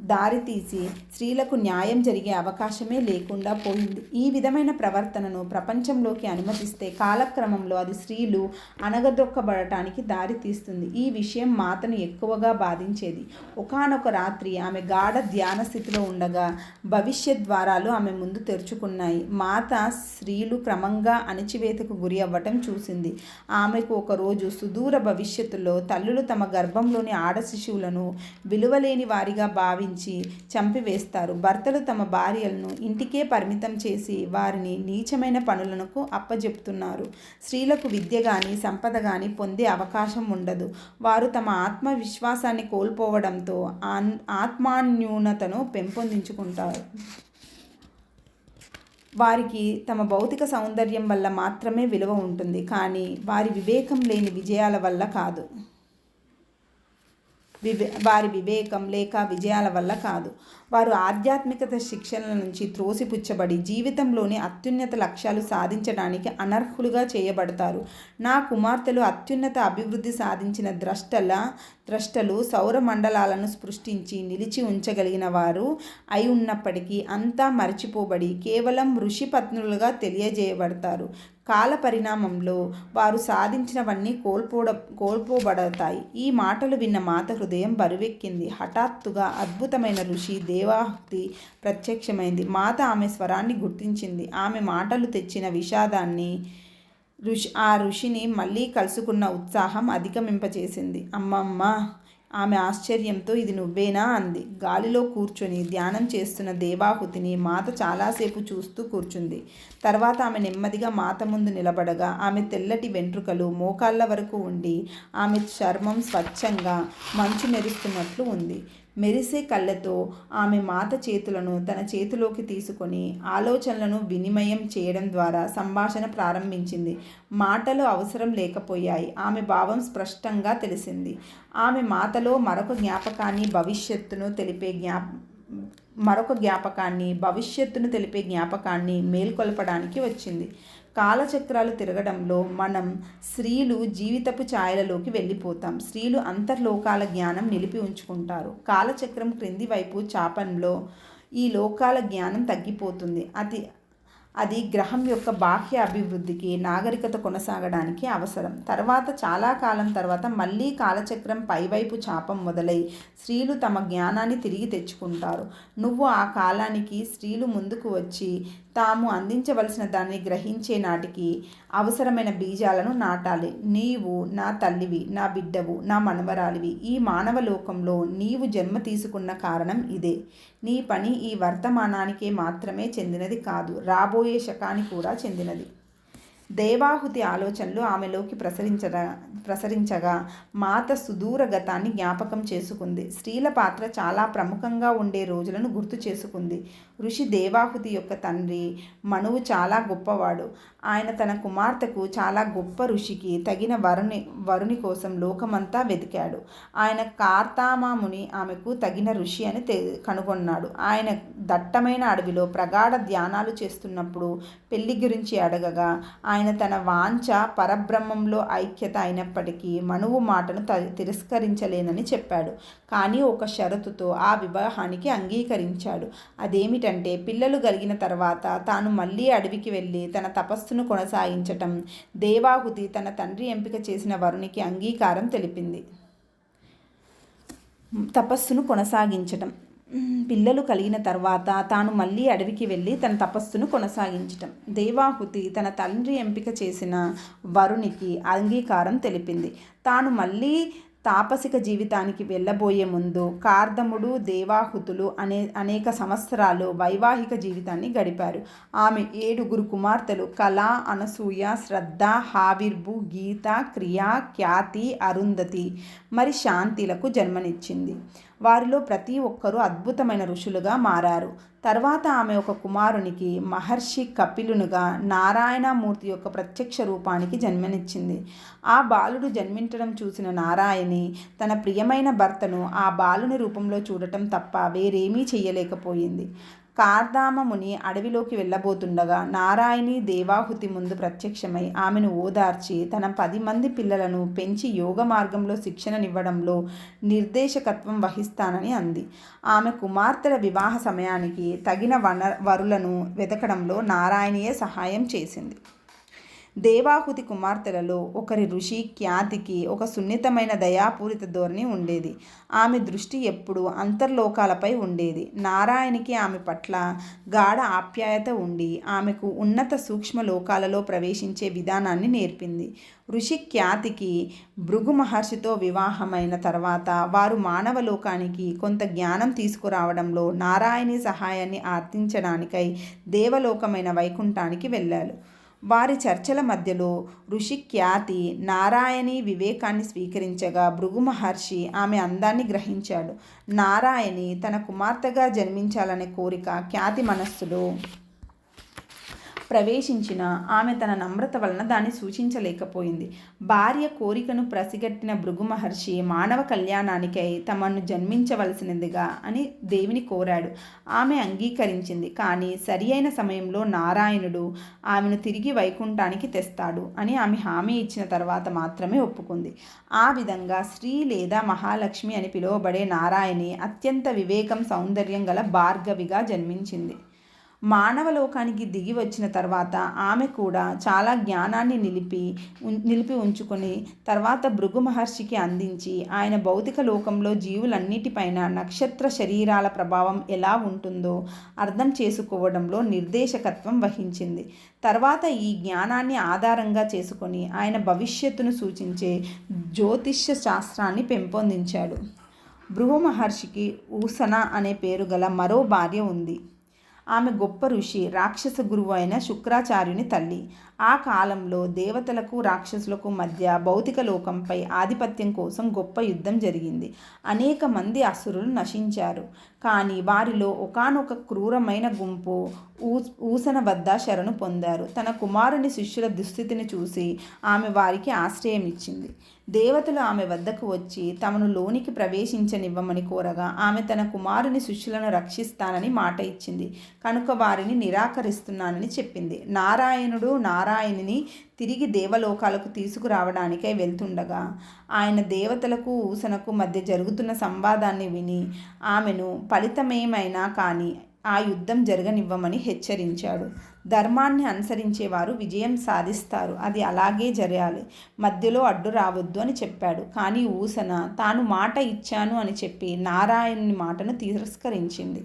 దారితీసి స్త్రీలకు న్యాయం జరిగే అవకాశమే లేకుండా పోయింది. ఈ విధమైన ప్రవర్తనను ప్రపంచంలోకి అనుమతిస్తే కాలక్రమంలో అది స్త్రీలు అణగదొక్కబడటానికి దారితీస్తుంది. ఈ విషయం మాతను ఎక్కువగా బాధించేది. ఒకానొక రాత్రి ఆమె గాఢ ధ్యాన స్థితిలో ఉండగా భవిష్యత్ ద్వారాలు ఆమె ముందు తెరుచుకున్నాయి. మాత స్త్రీలు క్రమంగా అణచివేతకు గురి అవ్వటం చూసింది. ఆమెకు ఒకరోజు సుదూర భవిష్యత్తులో తల్లులు తమ గర్భంలోని ఆడ శిశువులను విలువలేని వారిగా భావించి చంపివేస్తారు. భర్తలు తమ భార్యలను ఇంటికే పరిమితం చేసి వారిని నీచమైన పనులకు అప్పజెప్తున్నారు. స్త్రీలకు విద్య కానీ, సంపద కానీ పొందే అవకాశం ఉండదు. వారు తమ ఆత్మవిశ్వాసాన్ని కోల్పోవడంతో ఆత్మాన్యూనతను పెంపొందించుకుంటారు. వారికి తమ భౌతిక సౌందర్యం వల్ల మాత్రమే విలువ ఉంటుంది. కానీ వారి వివేకం లేక విజయాల వల్ల కాదు. వారు ఆధ్యాత్మికత శిక్షణల నుంచి త్రోసిపుచ్చబడి జీవితంలోని అత్యున్నత లక్ష్యాలు సాధించడానికి అనర్హులుగా చేయబడతారు. నా కుమార్తెలు అత్యున్నత అభివృద్ధి సాధించిన ద్రష్టలు సౌర మండలాలను సృష్టించి నిలిచి ఉంచగలిగిన వారు అయి ఉన్నప్పటికీ అంతా మరచిపోబడి కేవలం ఋషి పత్నులుగా తెలియజేయబడతారు. కాల పరిణామంలో వారు సాధించినవన్నీ కోల్పోబడతాయి. ఈ మాటలు విన్న మాత హృదయం బరువెక్కింది. హఠాత్తుగా అద్భుతమైన ఋషి దేవాహుతి ప్రత్యక్షమైంది. మాత ఆమె స్వరాన్ని గుర్తించింది. ఆమె మాటలు తెచ్చిన విషాదాన్ని, ఆ ఋషిని మళ్ళీ కలుసుకున్న ఉత్సాహం అధిగమింపచేసింది. అమ్మమ్మ! ఆమె ఆశ్చర్యంతో ఇది నువ్వేనా అంది. గాలిలో కూర్చొని ధ్యానం చేస్తున్న దేవాహుతిని మాత చాలాసేపు చూస్తూ కూర్చుంది. తర్వాత ఆమె నెమ్మదిగా మాత ముందు నిలబడగా ఆమె తెల్లటి వెంట్రుకలు మోకాళ్ళ వరకు ఉండి ఆమె చర్మం స్వచ్ఛంగా మంచు మెరుస్తున్నట్లు ఉంది. మెరిసే కళ్ళతో ఆమె మాత చేతులను తన చేతిలోకి తీసుకొని ఆలోచనలను వినిమయం చేయడం ద్వారా సంభాషణ ప్రారంభించింది. మాటలు అవసరం లేకపోయాయి. ఆమె భావం స్పష్టంగా తెలిసింది. ఆమె మాటలో మరొక భవిష్యత్తును తెలిపే జ్ఞాపకాన్ని మేల్కొల్పడానికి వచ్చింది. కాలచక్రాలు తిరగడంలో మనం స్త్రీలు జీవితపు ఛాయలలోకి వెళ్ళిపోతాం. స్త్రీలు అంతర్లోకాల జ్ఞానం నిలిపి ఉంచుకుంటారు. కాలచక్రం క్రింది వైపు చాపంలో ఈ లోకాల జ్ఞానం తగ్గిపోతుంది. అది గ్రహం యొక్క బాహ్య అభివృద్ధికి, నాగరికత కొనసాగడానికి అవసరం. చాలా కాలం తర్వాత మళ్ళీ కాలచక్రం పైవైపు చాపం మొదలై స్త్రీలు తమ జ్ఞానాన్ని తిరిగి తెచ్చుకుంటారు. నువ్వు ఆ కాలానికి స్త్రీలు ముందుకు వచ్చి తాము అందించవలసిన దాన్ని గ్రహించే నాటికి అవసరమైన బీజాలను నాటాలి. నీవు నా తల్లివి, నా బిడ్డవు, నా మనవరాలివి. ఈ మానవ లోకంలో నీవు జన్మ తీసుకున్న కారణం ఇదే. నీ పని ఈ వర్తమానానికే మాత్రమే చెందినది కాదు, రాబోయే శకానికి కూడా చెందినది. దేవాహుతి ఆలోచనలు ఆమెలోకి ప్రసరించగా మాత సుదూర గతాన్ని జ్ఞాపకం చేసుకుంది. స్త్రీల పాత్ర చాలా ప్రముఖంగా ఉండే రోజులను గుర్తు చేసుకుంది. ఋషి దేవాహుతి యొక్క తండ్రి మనువు చాలా గొప్పవాడు. ఆయన తన కుమార్తెకు చాలా గొప్ప ఋషికి తగిన వరుని కోసం లోకమంతా వెతికాడు. ఆయన కార్తామాముని ఆమెకు తగిన ఋషి అని కనుగొన్నాడు. ఆయన దట్టమైన అడవిలో ప్రగాఢ ధ్యానాలు చేస్తున్నప్పుడు పెళ్లి గురించి అడగగా ఆయన తన వాంఛ పరబ్రహ్మంలో ఐక్యత అయినప్పటికీ మనువు మాటను తిరస్కరించలేనని చెప్పాడు. కానీ ఒక షరతుతో ఆ వివాహానికి అంగీకరించాడు. అదేమిటంటే పిల్లలు కలిగిన తర్వాత తాను మళ్ళీ అడవికి వెళ్ళి తన తపస్సును కొనసాగించటం. దేవాహుతి తన తండ్రి ఎంపిక చేసిన వరునికి అంగీకారం తెలిపింది. తపస్సును కొనసాగించటం. పిల్లలు కలిగిన తర్వాత తాను మళ్ళీ అడవికి వెళ్ళి తన తపస్సును కొనసాగించటం. దేవాహుతి తన తండ్రి ఎంపిక చేసిన వరునికి అంగీకారం తెలిపింది. తాను మళ్ళీ తాపసిక జీవితానికి వెళ్ళబోయే ముందు కార్దముడు, దేవాహుతులు అనేక సంవత్సరాలు వైవాహిక జీవితాన్ని గడిపారు. ఆమె 7 కుమార్తెలు కళ, అనసూయ, శ్రద్ధ, హావిర్భు, గీత, క్రియా, ఖ్యాతి, అరుంధతి మరి శాంతిలకు జన్మనిచ్చింది. వారిలో ప్రతి ఒక్కరూ అద్భుతమైన ఋషులుగా మారారు. తర్వాత ఆమె ఒక కుమారునికి మహర్షి కపిలునుగా నారాయణమూర్తి యొక్క ప్రత్యక్ష రూపానికి జన్మనిచ్చింది. ఆ బాలుడు జన్మించడం చూసిన నారాయణి తన ప్రియమైన భర్తను ఆ బాలుని రూపంలో చూడటం తప్ప వేరేమీ చెయ్యలేకపోయింది. కార్దామముని అడవిలోకి వెళ్ళబోతుండగా నారాయణి దేవాహుతి ముందు ప్రత్యక్షమై ఆమెను ఓదార్చి తన 10 మంది పిల్లలను పెంచి యోగ మార్గంలో శిక్షణనివ్వడంలో నిర్దేశకత్వం వహిస్తానని అంది. ఆమె కుమార్తెల వివాహ సమయానికి తగిన వరులను వెతకడంలో నారాయణియే సహాయం చేసింది. దేవాహుతి కుమార్తెలలో ఒకరి ఋషి ఖ్యాతికి ఒక సున్నితమైన దయాపూరిత ధోరణి ఉండేది. ఆమె దృష్టి ఎప్పుడూ అంతర్లోకాలపై ఉండేది. నారాయణికి ఆమె పట్ల గాఢ ఆప్యాయత ఉండి ఆమెకు ఉన్నత సూక్ష్మ లోకాలలో ప్రవేశించే విధానాన్ని నేర్పింది. ఋషి ఖ్యాతికి భృగు మహర్షితో వివాహమైన తర్వాత వారు మానవ లోకానికి కొంత జ్ఞానం తీసుకురావడంలో నారాయణి సహాయాన్ని ఆర్థించడానికై దేవలోకమైన వైకుంఠానికి వెళ్ళారు. వారి చర్చల మధ్యలో ఋషి ఖ్యాతి నారాయణి వివేకాన్ని స్వీకరించగా భృగు మహర్షి ఆమె అందాన్ని గ్రహించాడు. నారాయణి తన కుమార్తెగా జన్మించాలనే కోరిక ఖ్యాతి మనస్సులో ప్రవేశించిన ఆమె తన నమ్రత వలన దాన్ని సూచించలేకపోయింది. భార్య కోరికను ప్రసిగట్టిన భృగు మహర్షి మానవ కళ్యాణానికై తమను జన్మించవలసినదిగా అని దేవిని కోరాడు. ఆమె అంగీకరించింది. కానీ సరి అయిన సమయంలో నారాయణుడు ఆమెను తిరిగి వైకుంఠానికి తెస్తాడు అని ఆమె హామీ ఇచ్చిన తర్వాత మాత్రమే ఒప్పుకుంది. ఆ విధంగా శ్రీ లేదా మహాలక్ష్మి అని పిలువబడే నారాయణి అత్యంత వివేకం, సౌందర్యం గల భార్గవిగా జన్మించింది. మానవలోకానికి దిగి వచ్చిన తర్వాత ఆమె కూడా చాలా జ్ఞానాన్ని నిలిపి ఉంచుకొని తర్వాత భృగు మహర్షికి అందించి ఆయన భౌతిక లోకంలో జీవులన్నిటిపైన నక్షత్ర శరీరాల ప్రభావం ఎలా ఉంటుందో అర్థం చేసుకోవడంలో నిర్దేశకత్వం వహించింది. తర్వాత ఈ జ్ఞానాన్ని ఆధారంగా చేసుకొని ఆయన భవిష్యత్తును సూచించే జ్యోతిష్య శాస్త్రాన్ని పెంపొందించాడు. భృగు మహర్షికి ఊసన అనే పేరు గల మరో భార్య ఉంది. ఆమె గొప్ప ఋషి, రాక్షస గురువు అయిన శుక్రాచార్యుని తల్లి. ఆ కాలంలో దేవతలకు రాక్షసులకు మధ్య భౌతిక లోకంపై ఆధిపత్యం కోసం గొప్ప యుద్ధం జరిగింది. అనేక మంది అసురులు నశించారు. కానీ వారిలో ఒకానొక క్రూరమైన గుంపు ఊసన వద్ద శరణు పొందారు. తన కుమారుని శిష్యుల దుస్థితిని చూసి ఆమె వారికి ఆశ్రయం ఇచ్చింది. దేవతలు ఆమె వద్దకు వచ్చి తమను లోనికి ప్రవేశించనివ్వమని కోరగా ఆమె తన కుమారుని శిష్యులను రక్షిస్తానని మాట ఇచ్చింది. కనుక వారిని నిరాకరిస్తున్నానని చెప్పింది. నారాయణుడు నారాయణిని తిరిగి దేవలోకాలకు తీసుకురావడానికై వెళ్తుండగా ఆయన దేవతలకు ఊసనకు మధ్య జరుగుతున్న సంవాదాన్ని విని ఆమెను ఫలితమేమైనా కానీ ఆ యుద్ధం జరగనివ్వమని హెచ్చరించాడు. ధర్మాన్ని అనుసరించేవారు విజయం సాధిస్తారు, అది అలాగే జరగాలి, మధ్యలో అడ్డు రావద్దు అని చెప్పాడు. కానీ ఊసన తాను మాట ఇచ్చాను అని చెప్పి నారాయణుని మాటను తిరస్కరించింది.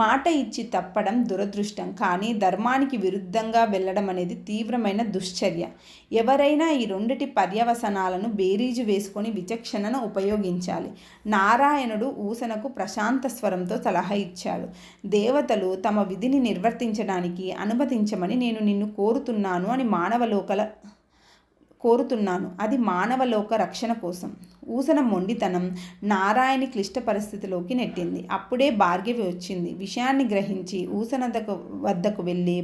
మాట ఇచ్చి తప్పడం దురదృష్టం, కానీ ధర్మానికి విరుద్ధంగా వెళ్ళడం అనేది తీవ్రమైన దుశ్చర్య. ఎవరైనా ఈ రెండిటి పర్యవసనాలను బేరీజు వేసుకొని విచక్షణను ఉపయోగించాలి. నారాయణుడు ఊసనకు ప్రశాంత స్వరంతో సలహా ఇచ్చాడు. దేవతలు తమ విధిని నిర్వర్తించడానికి అనుమతించమని నేను నిన్ను కోరుతున్నాను అది మానవలోక రక్షణ కోసం. ఊసన మొండితనం నారాయణి క్లిష్ట పరిస్థితిలోకి నెట్టింది. అప్పుడే భార్గవి వచ్చింది. విషయాన్ని గ్రహించి ఊసన వద్దకు వెళ్ళి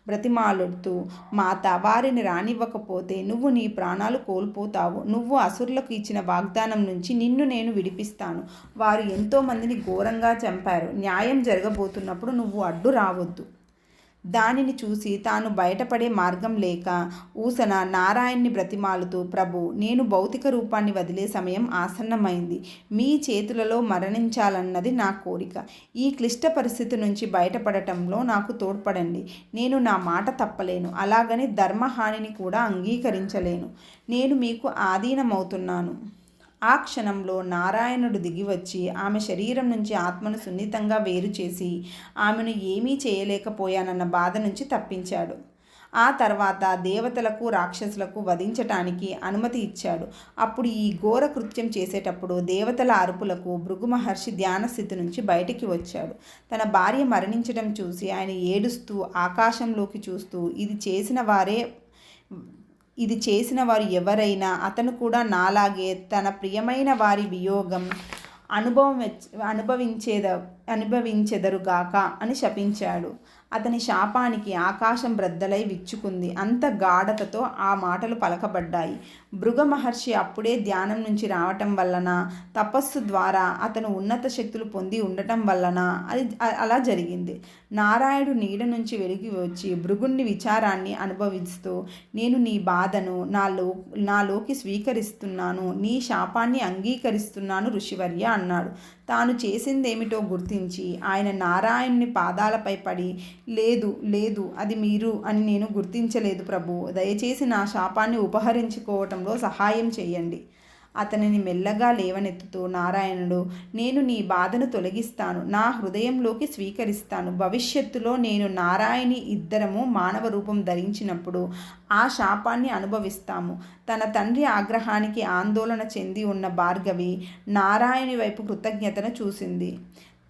బ్రతిమాలుతూ, మాత, వారిని రానివ్వకపోతే నువ్వు నీ ప్రాణాలు కోల్పోతావు. నువ్వు అసురులకు ఇచ్చిన వాగ్దానం నుంచి నిన్ను నేను విడిపిస్తాను. వారు ఎంతోమందిని ఘోరంగా చంపారు. న్యాయం జరగబోతున్నప్పుడు నువ్వు అడ్డు రావద్దు. దానిని చూసి తాను బయటపడే మార్గం లేక ఊసన నారాయణ్ణి బ్రతిమాలుతూ, ప్రభు, నేను భౌతిక రూపాన్ని వదిలే సమయం ఆసన్నమైంది. మీ చేతులలో మరణించాలన్నది నా కోరిక. ఈ క్లిష్ట పరిస్థితి నుంచి బయటపడటంలో నాకు తోడ్పడండి. నేను నా మాట తప్పలేను, అలాగని ధర్మహానిని కూడా అంగీకరించలేను. నేను మీకు ఆధీనమవుతున్నాను. ఆ క్షణంలో నారాయణుడు దిగివచ్చి ఆమె శరీరం నుంచి ఆత్మను సున్నితంగా వేరు చేసి ఆమెను ఏమీ చేయలేకపోయానన్న బాధ నుంచి తప్పించాడు. ఆ తర్వాత దేవతలకు రాక్షసులకు వధించటానికి అనుమతి ఇచ్చాడు. అప్పుడు ఈ ఘోర కృత్యం చేసేటప్పుడు దేవతల అరుపులకు భృగు మహర్షి ధ్యానస్థితి నుంచి బయటికి వచ్చాడు. తన భార్య మరణించడం చూసి ఆయన ఏడుస్తూ ఆకాశంలోకి చూస్తూ, ఇది చేసిన వారు ఎవరైనా అతను కూడా నాలాగే తన ప్రియమైన వారి వియోగం అనుభవించెదరుగాక అని శపించాడు. అతని శాపానికి ఆకాశం బ్రద్దలై విచ్చుకుంది. అంత గాఢతతో ఆ మాటలు పలకబడ్డాయి. భృగు మహర్షి అప్పుడే ధ్యానం నుంచి రావటం వలన, తపస్సు ద్వారా అతను ఉన్నత శక్తులు పొంది ఉండటం వలన అలా జరిగింది. నారాయణుడు నీడ నుంచి వెలిగి వచ్చి భృగుని విచారాన్ని అనుభవిస్తూ, నేను నీ బాధను నాలోకి స్వీకరిస్తున్నాను, నీ శాపాన్ని అంగీకరిస్తున్నాను ఋషివర్య అన్నాడు. తాను చేసిందేమిటో గుర్తించి ఆయన నారాయణుని పాదాలపై పడి, లేదు, అది మీరు అని నేను గుర్తించలేదు ప్రభు. దయచేసి నా శాపాన్ని ఉపహరించుకోవటంలో సహాయం చేయండి. అతనిని మెల్లగా లేవనెత్తుతూ నారాయణుడు, నేను నీ బాధను తొలగిస్తాను, నా హృదయంలోకి స్వీకరిస్తాను. భవిష్యత్తులో నేను నారాయణి ఇద్దరము మానవ రూపం ధరించినప్పుడు ఆ శాపాన్ని అనుభవిస్తాము. తన తండ్రి ఆగ్రహానికి ఆందోళన చెంది ఉన్న భార్గవి నారాయణి వైపు కృతజ్ఞతను చూసింది.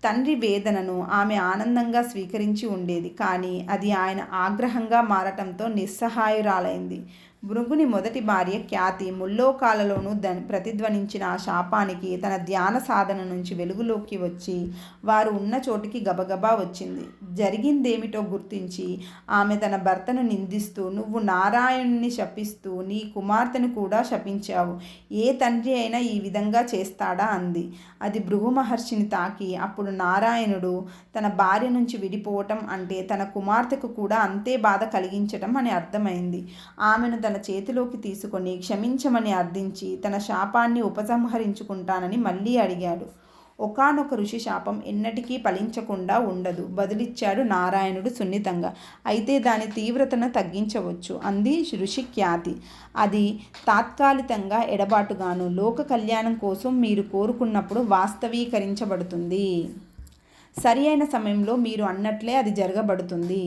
తండ్రి వేదనను ఆమె ఆనందంగా స్వీకరించి ఉండేది, కానీ అది ఆయన ఆగ్రహంగా మారటంతో నిస్సహాయురాలైంది. భృగుని మొదటి భార్య ఖ్యాతి ముల్లోకాలలోనూ ప్రతిధ్వనించిన ఆ శాపానికి తన ధ్యాన సాధన నుంచి వెలుగులోకి వచ్చి వారు ఉన్న చోటికి గబగబా వచ్చింది. జరిగిందేమిటో గుర్తించి ఆమె తన భర్తను నిందిస్తూ, నువ్వు నారాయణుని శపిస్తూ నీ కుమార్తెను కూడా శపించావు. ఏ తండ్రి అయినా ఈ విధంగా చేస్తాడా అంది. అది భృగు మహర్షిని తాకి అప్పుడు నారాయణుడు తన భార్య నుంచి విడిపోవటం అంటే తన కుమార్తెకు కూడా అంతే బాధ కలిగించటం అని అర్థమైంది. ఆమెను తన చేతిలోకి తీసుకొని క్షమించమని అర్థించి తన శాపాన్ని ఉపసంహరించుకుంటానని మళ్ళీ అడిగాడు. ఒకానొక ఋషి శాపం ఎన్నటికీ ఫలించకుండా ఉండదు, బదులిచ్చాడు నారాయణుడు సున్నితంగా. అయితే దాని తీవ్రతను తగ్గించవచ్చు అంది ఋషి ఖ్యాతి. అది తాత్కాలికంగా ఎడబాటుగాను లోక కళ్యాణం కోసం మీరు కోరుకున్నప్పుడు వాస్తవీకరించబడుతుంది. సరి అయిన సమయంలో మీరు అన్నట్లే అది జరగబడుతుంది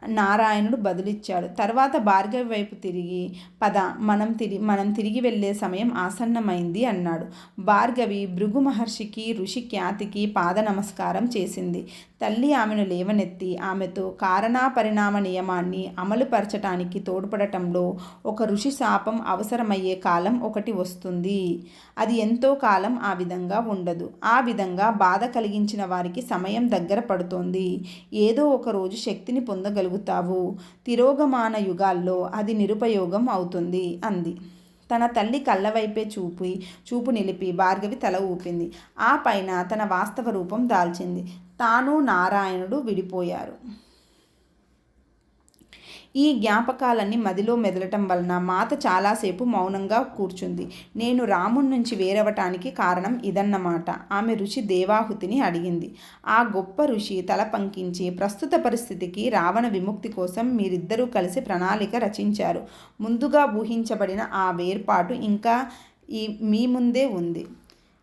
నారాయణుడు బదులిచ్చాడు. తర్వాత భార్గవి వైపు తిరిగి, పద మనం తిరిగి వెళ్ళే సమయం ఆసన్నమైంది అన్నాడు. భార్గవి భృగు మహర్షికి ఋషి ఖ్యాతికి పాద నమస్కారం చేసింది. తల్లి ఆమెను లేవనెత్తి ఆమెతో కారణాపరిణామ నియమాన్ని అమలుపరచటానికి తోడ్పడటంలో ఒక ఋషి శాపం అవసరమయ్యే కాలం ఒకటి వస్తుంది. అది ఎంతో కాలం ఆ విధంగా ఉండదు. ఆ విధంగా బాధ కలిగించిన వారికి సమయం దగ్గర పడుతోంది. ఏదో ఒక రోజు శక్తిని పొందగలుగుతావు. తిరోగమాన యుగాల్లో అది నిరుపయోగం అవుతుంది అంది. తన తల్లి కళ్ళవైపే చూపు నిలిపి భార్గవి తల ఊపింది. ఆ పైన తన వాస్తవ రూపం దాల్చింది. తాను నారాయణుడు విడిపోయారు. ఈ జ్ఞాపకాలన్నీ మదిలో మెదలటం వలన మాత చాలాసేపు మౌనంగా కూర్చుంది. నేను రాముడి నుంచి వేరవటానికి కారణం ఇదన్నమాట ఆమె ఋషి దేవాహుతిని అడిగింది. ఆ గొప్ప ఋషి తల పంకించి, ప్రస్తుత పరిస్థితికి రావణ విముక్తి కోసం మీరిద్దరూ కలిసి ప్రణాళిక రచించారు. ముందుగా ఊహించబడిన ఆ వేర్పాటు ఇంకా మీ ముందే ఉంది.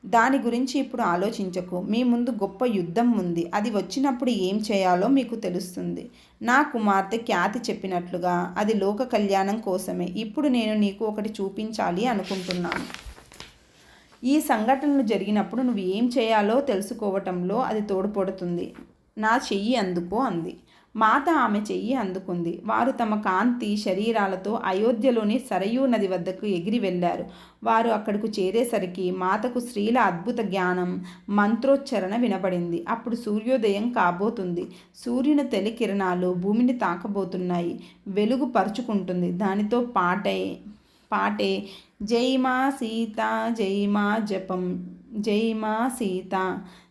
దాని గురించి ఇప్పుడు ఆలోచించకు. మీ ముందు గొప్ప యుద్ధం ఉంది. అది వచ్చినప్పుడు ఏం చేయాలో మీకు తెలుస్తుంది. నా కుమార్తె ఖ్యాతి చెప్పినట్లుగా అది లోక కళ్యాణం కోసమే. ఇప్పుడు నేను నీకు ఒకటి చూపించాలి అనుకుంటున్నాను. ఈ సంఘటనలు జరిగినప్పుడు నువ్వు ఏం చేయాలో తెలుసుకోవటంలో అది తోడ్పడుతుంది. నా చెయ్యి అందుకో అంది. మాత ఆమె చెయ్యి అందుకుంది. వారు తమ కాంతి శరీరాలతో అయోధ్యలోని సరయూ నది వద్దకు ఎగిరి వెళ్ళారు. వారు అక్కడకు చేరేసరికి మాతకు స్త్రీల అద్భుత జ్ఞానం, మంత్రోచ్చరణ వినపడింది. అప్పుడు సూర్యోదయం కాబోతుంది. సూర్యుని తెలి కిరణాలు భూమిని తాకబోతున్నాయి. వెలుగు పరుచుకుంటుంది. దానితో పాటే జై మా సీత జై మా జపం, జై మా సీత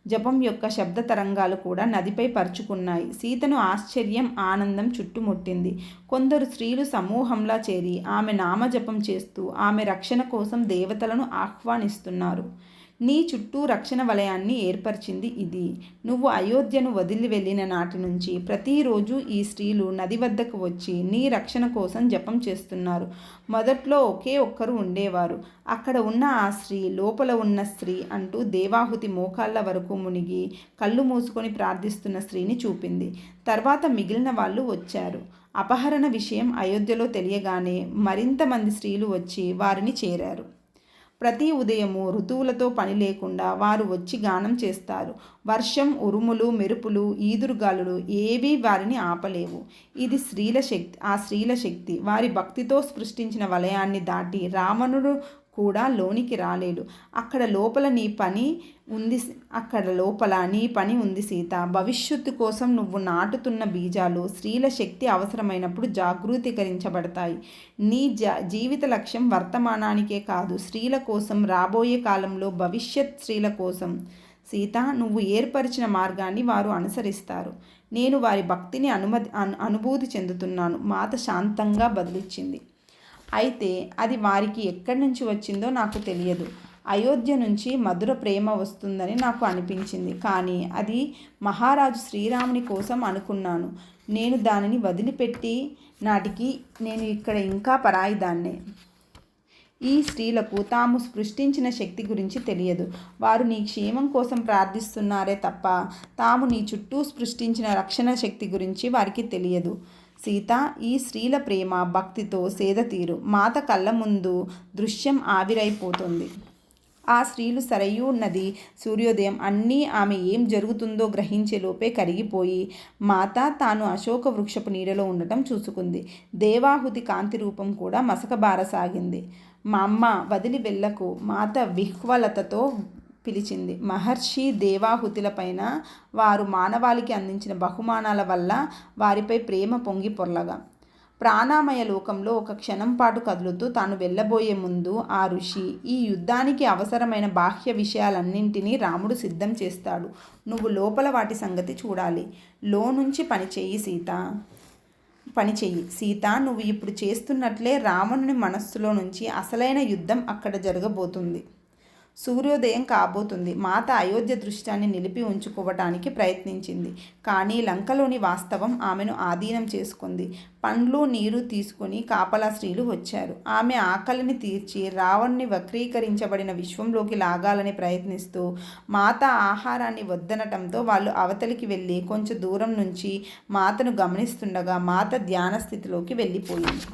జపం యొక్క శబ్ద తరంగాలు కూడా నదిపై పరుచుకున్నాయి. సీతను ఆశ్చర్యం, ఆనందం చుట్టుముట్టింది. కొందరు స్త్రీలు సమూహంలా చేరి ఆమె నామజపం చేస్తూ ఆమె రక్షణ కోసం దేవతలను ఆహ్వానిస్తున్నారు. నీ చుట్టూ రక్షణ వలయాన్ని ఏర్పరిచింది ఇది. నువ్వు అయోధ్యను వదిలి వెళ్ళిన నాటి నుంచి ప్రతిరోజు ఈ స్త్రీలు నది వద్దకు వచ్చి నీ రక్షణ కోసం జపం చేస్తున్నారు. మొదట్లో ఒకే ఒక్కరు ఉండేవారు. అక్కడ ఉన్న ఆ స్త్రీ, లోపల ఉన్న స్త్రీ అంటూ దేవాహుతి మోకాళ్ళ వరకు మునిగి కళ్ళు మూసుకొని ప్రార్థిస్తున్న స్త్రీని చూపింది. తర్వాత మిగిలిన వాళ్ళు వచ్చారు. అపహరణ విషయం అయోధ్యలో తెలియగానే మరింత మంది స్త్రీలు వచ్చి వారిని చేరారు. ప్రతి ఉదయము ఋతువులతో పని లేకుండా వారు వచ్చి గానం చేస్తారు. వర్షం, ఉరుములు, మెరుపులు, ఈదురుగాలులు ఏవీ వారిని ఆపలేవు. ఇది స్త్రీల శక్తి. వారి భక్తితో సృష్టించిన వలయాన్ని దాటి రావణుడు కూడా లోనికి రాలేడు. అక్కడ లోపల నీ పని ఉంది సీత. భవిష్యత్తు కోసం నువ్వు నాటుతున్న బీజాలు స్త్రీల శక్తి అవసరమైనప్పుడు జాగృతీకరించబడతాయి. నీ జీవిత లక్ష్యం వర్తమానానికే కాదు, స్త్రీల కోసం, రాబోయే కాలంలో భవిష్యత్ స్త్రీల కోసం. సీత, నువ్వు ఏర్పరిచిన మార్గాన్ని వారు అనుసరిస్తారు. నేను వారి భక్తిని అనుభూతి చెందుతున్నాను. మాత శాంతంగా బదులిచ్చింది. అయితే అది వారికి ఎక్కడి నుంచి వచ్చిందో నాకు తెలియదు. అయోధ్య నుంచి మధుర ప్రేమ వస్తుందని నాకు అనిపించింది. కానీ అది మహారాజు శ్రీరాముని కోసం అనుకున్నాను. నేను దానిని వదిలిపెట్టి నాటికి నేను ఇక్కడ ఇంకా పరాయిదాన్నే. ఈ స్త్రీలకు తాము సృష్టించిన శక్తి గురించి తెలియదు. వారు నీ క్షేమం కోసం ప్రార్థిస్తున్నారే తప్ప తాము నీ చుట్టూ సృష్టించిన రక్షణ శక్తి గురించి వారికి తెలియదు. సీత, ఈ స్త్రీల ప్రేమ, భక్తితో సేదతీరు. మాత కళ్ళ ముందు దృశ్యం ఆవిరైపోతుంది. ఆ స్త్రీలు సరయూ నది, సూర్యోదయం అన్నీ ఆమె ఏం జరుగుతుందో గ్రహించేలోపే కరిగిపోయి మాత తాను అశోక వృక్షపు నీడలో ఉండటం చూసుకుంది. దేవాహుతి కాంతి రూపం కూడా మసకబారసాగింది. మా అమ్మ, వదిలి వెళ్ళకు, మాత విహ్వలతతో పిలిచింది. మహర్షి దేవాహుతులపైన వారు మానవాళికి అందించిన బహుమానాల వల్ల వారిపై ప్రేమ పొంగి పొర్లగా. ప్రాణామయ లోకంలో ఒక క్షణం పాటు కదులుతూ తాను వెళ్ళబోయే ముందు ఆ ఋషి, ఈ యుద్ధానికి అవసరమైన బాహ్య విషయాలన్నింటినీ రాముడు సిద్ధం చేస్తాడు. నువ్వు లోపల వాటి సంగతి చూడాలి. నుంచి పనిచేయి సీత. నువ్వు ఇప్పుడు చేస్తున్నట్లే రావణుని మనస్సులో నుంచి అసలైన యుద్ధం అక్కడ జరగబోతుంది. సూర్యోదయం కాబోతుంది. మాత అయోధ్య దృశ్యాన్ని నిలిపి ఉంచుకోవటానికి ప్రయత్నించింది. కానీ లంకలోని వాస్తవం ఆమెను ఆధీనం చేసుకుంది. పండ్లు నీరు తీసుకుని కాపలా స్త్రీలు వచ్చారు. ఆమె ఆకలిని తీర్చి రావణ్ణి వక్రీకరించబడిన విశ్వంలోకి లాగాలని ప్రయత్నిస్తూ మాత ఆహారాన్ని వద్దనటంతో వాళ్ళు అవతలికి వెళ్ళి కొంచెం దూరం నుంచి మాతను గమనిస్తుండగా మాత ధ్యాన స్థితిలోకి వెళ్ళిపోయింది.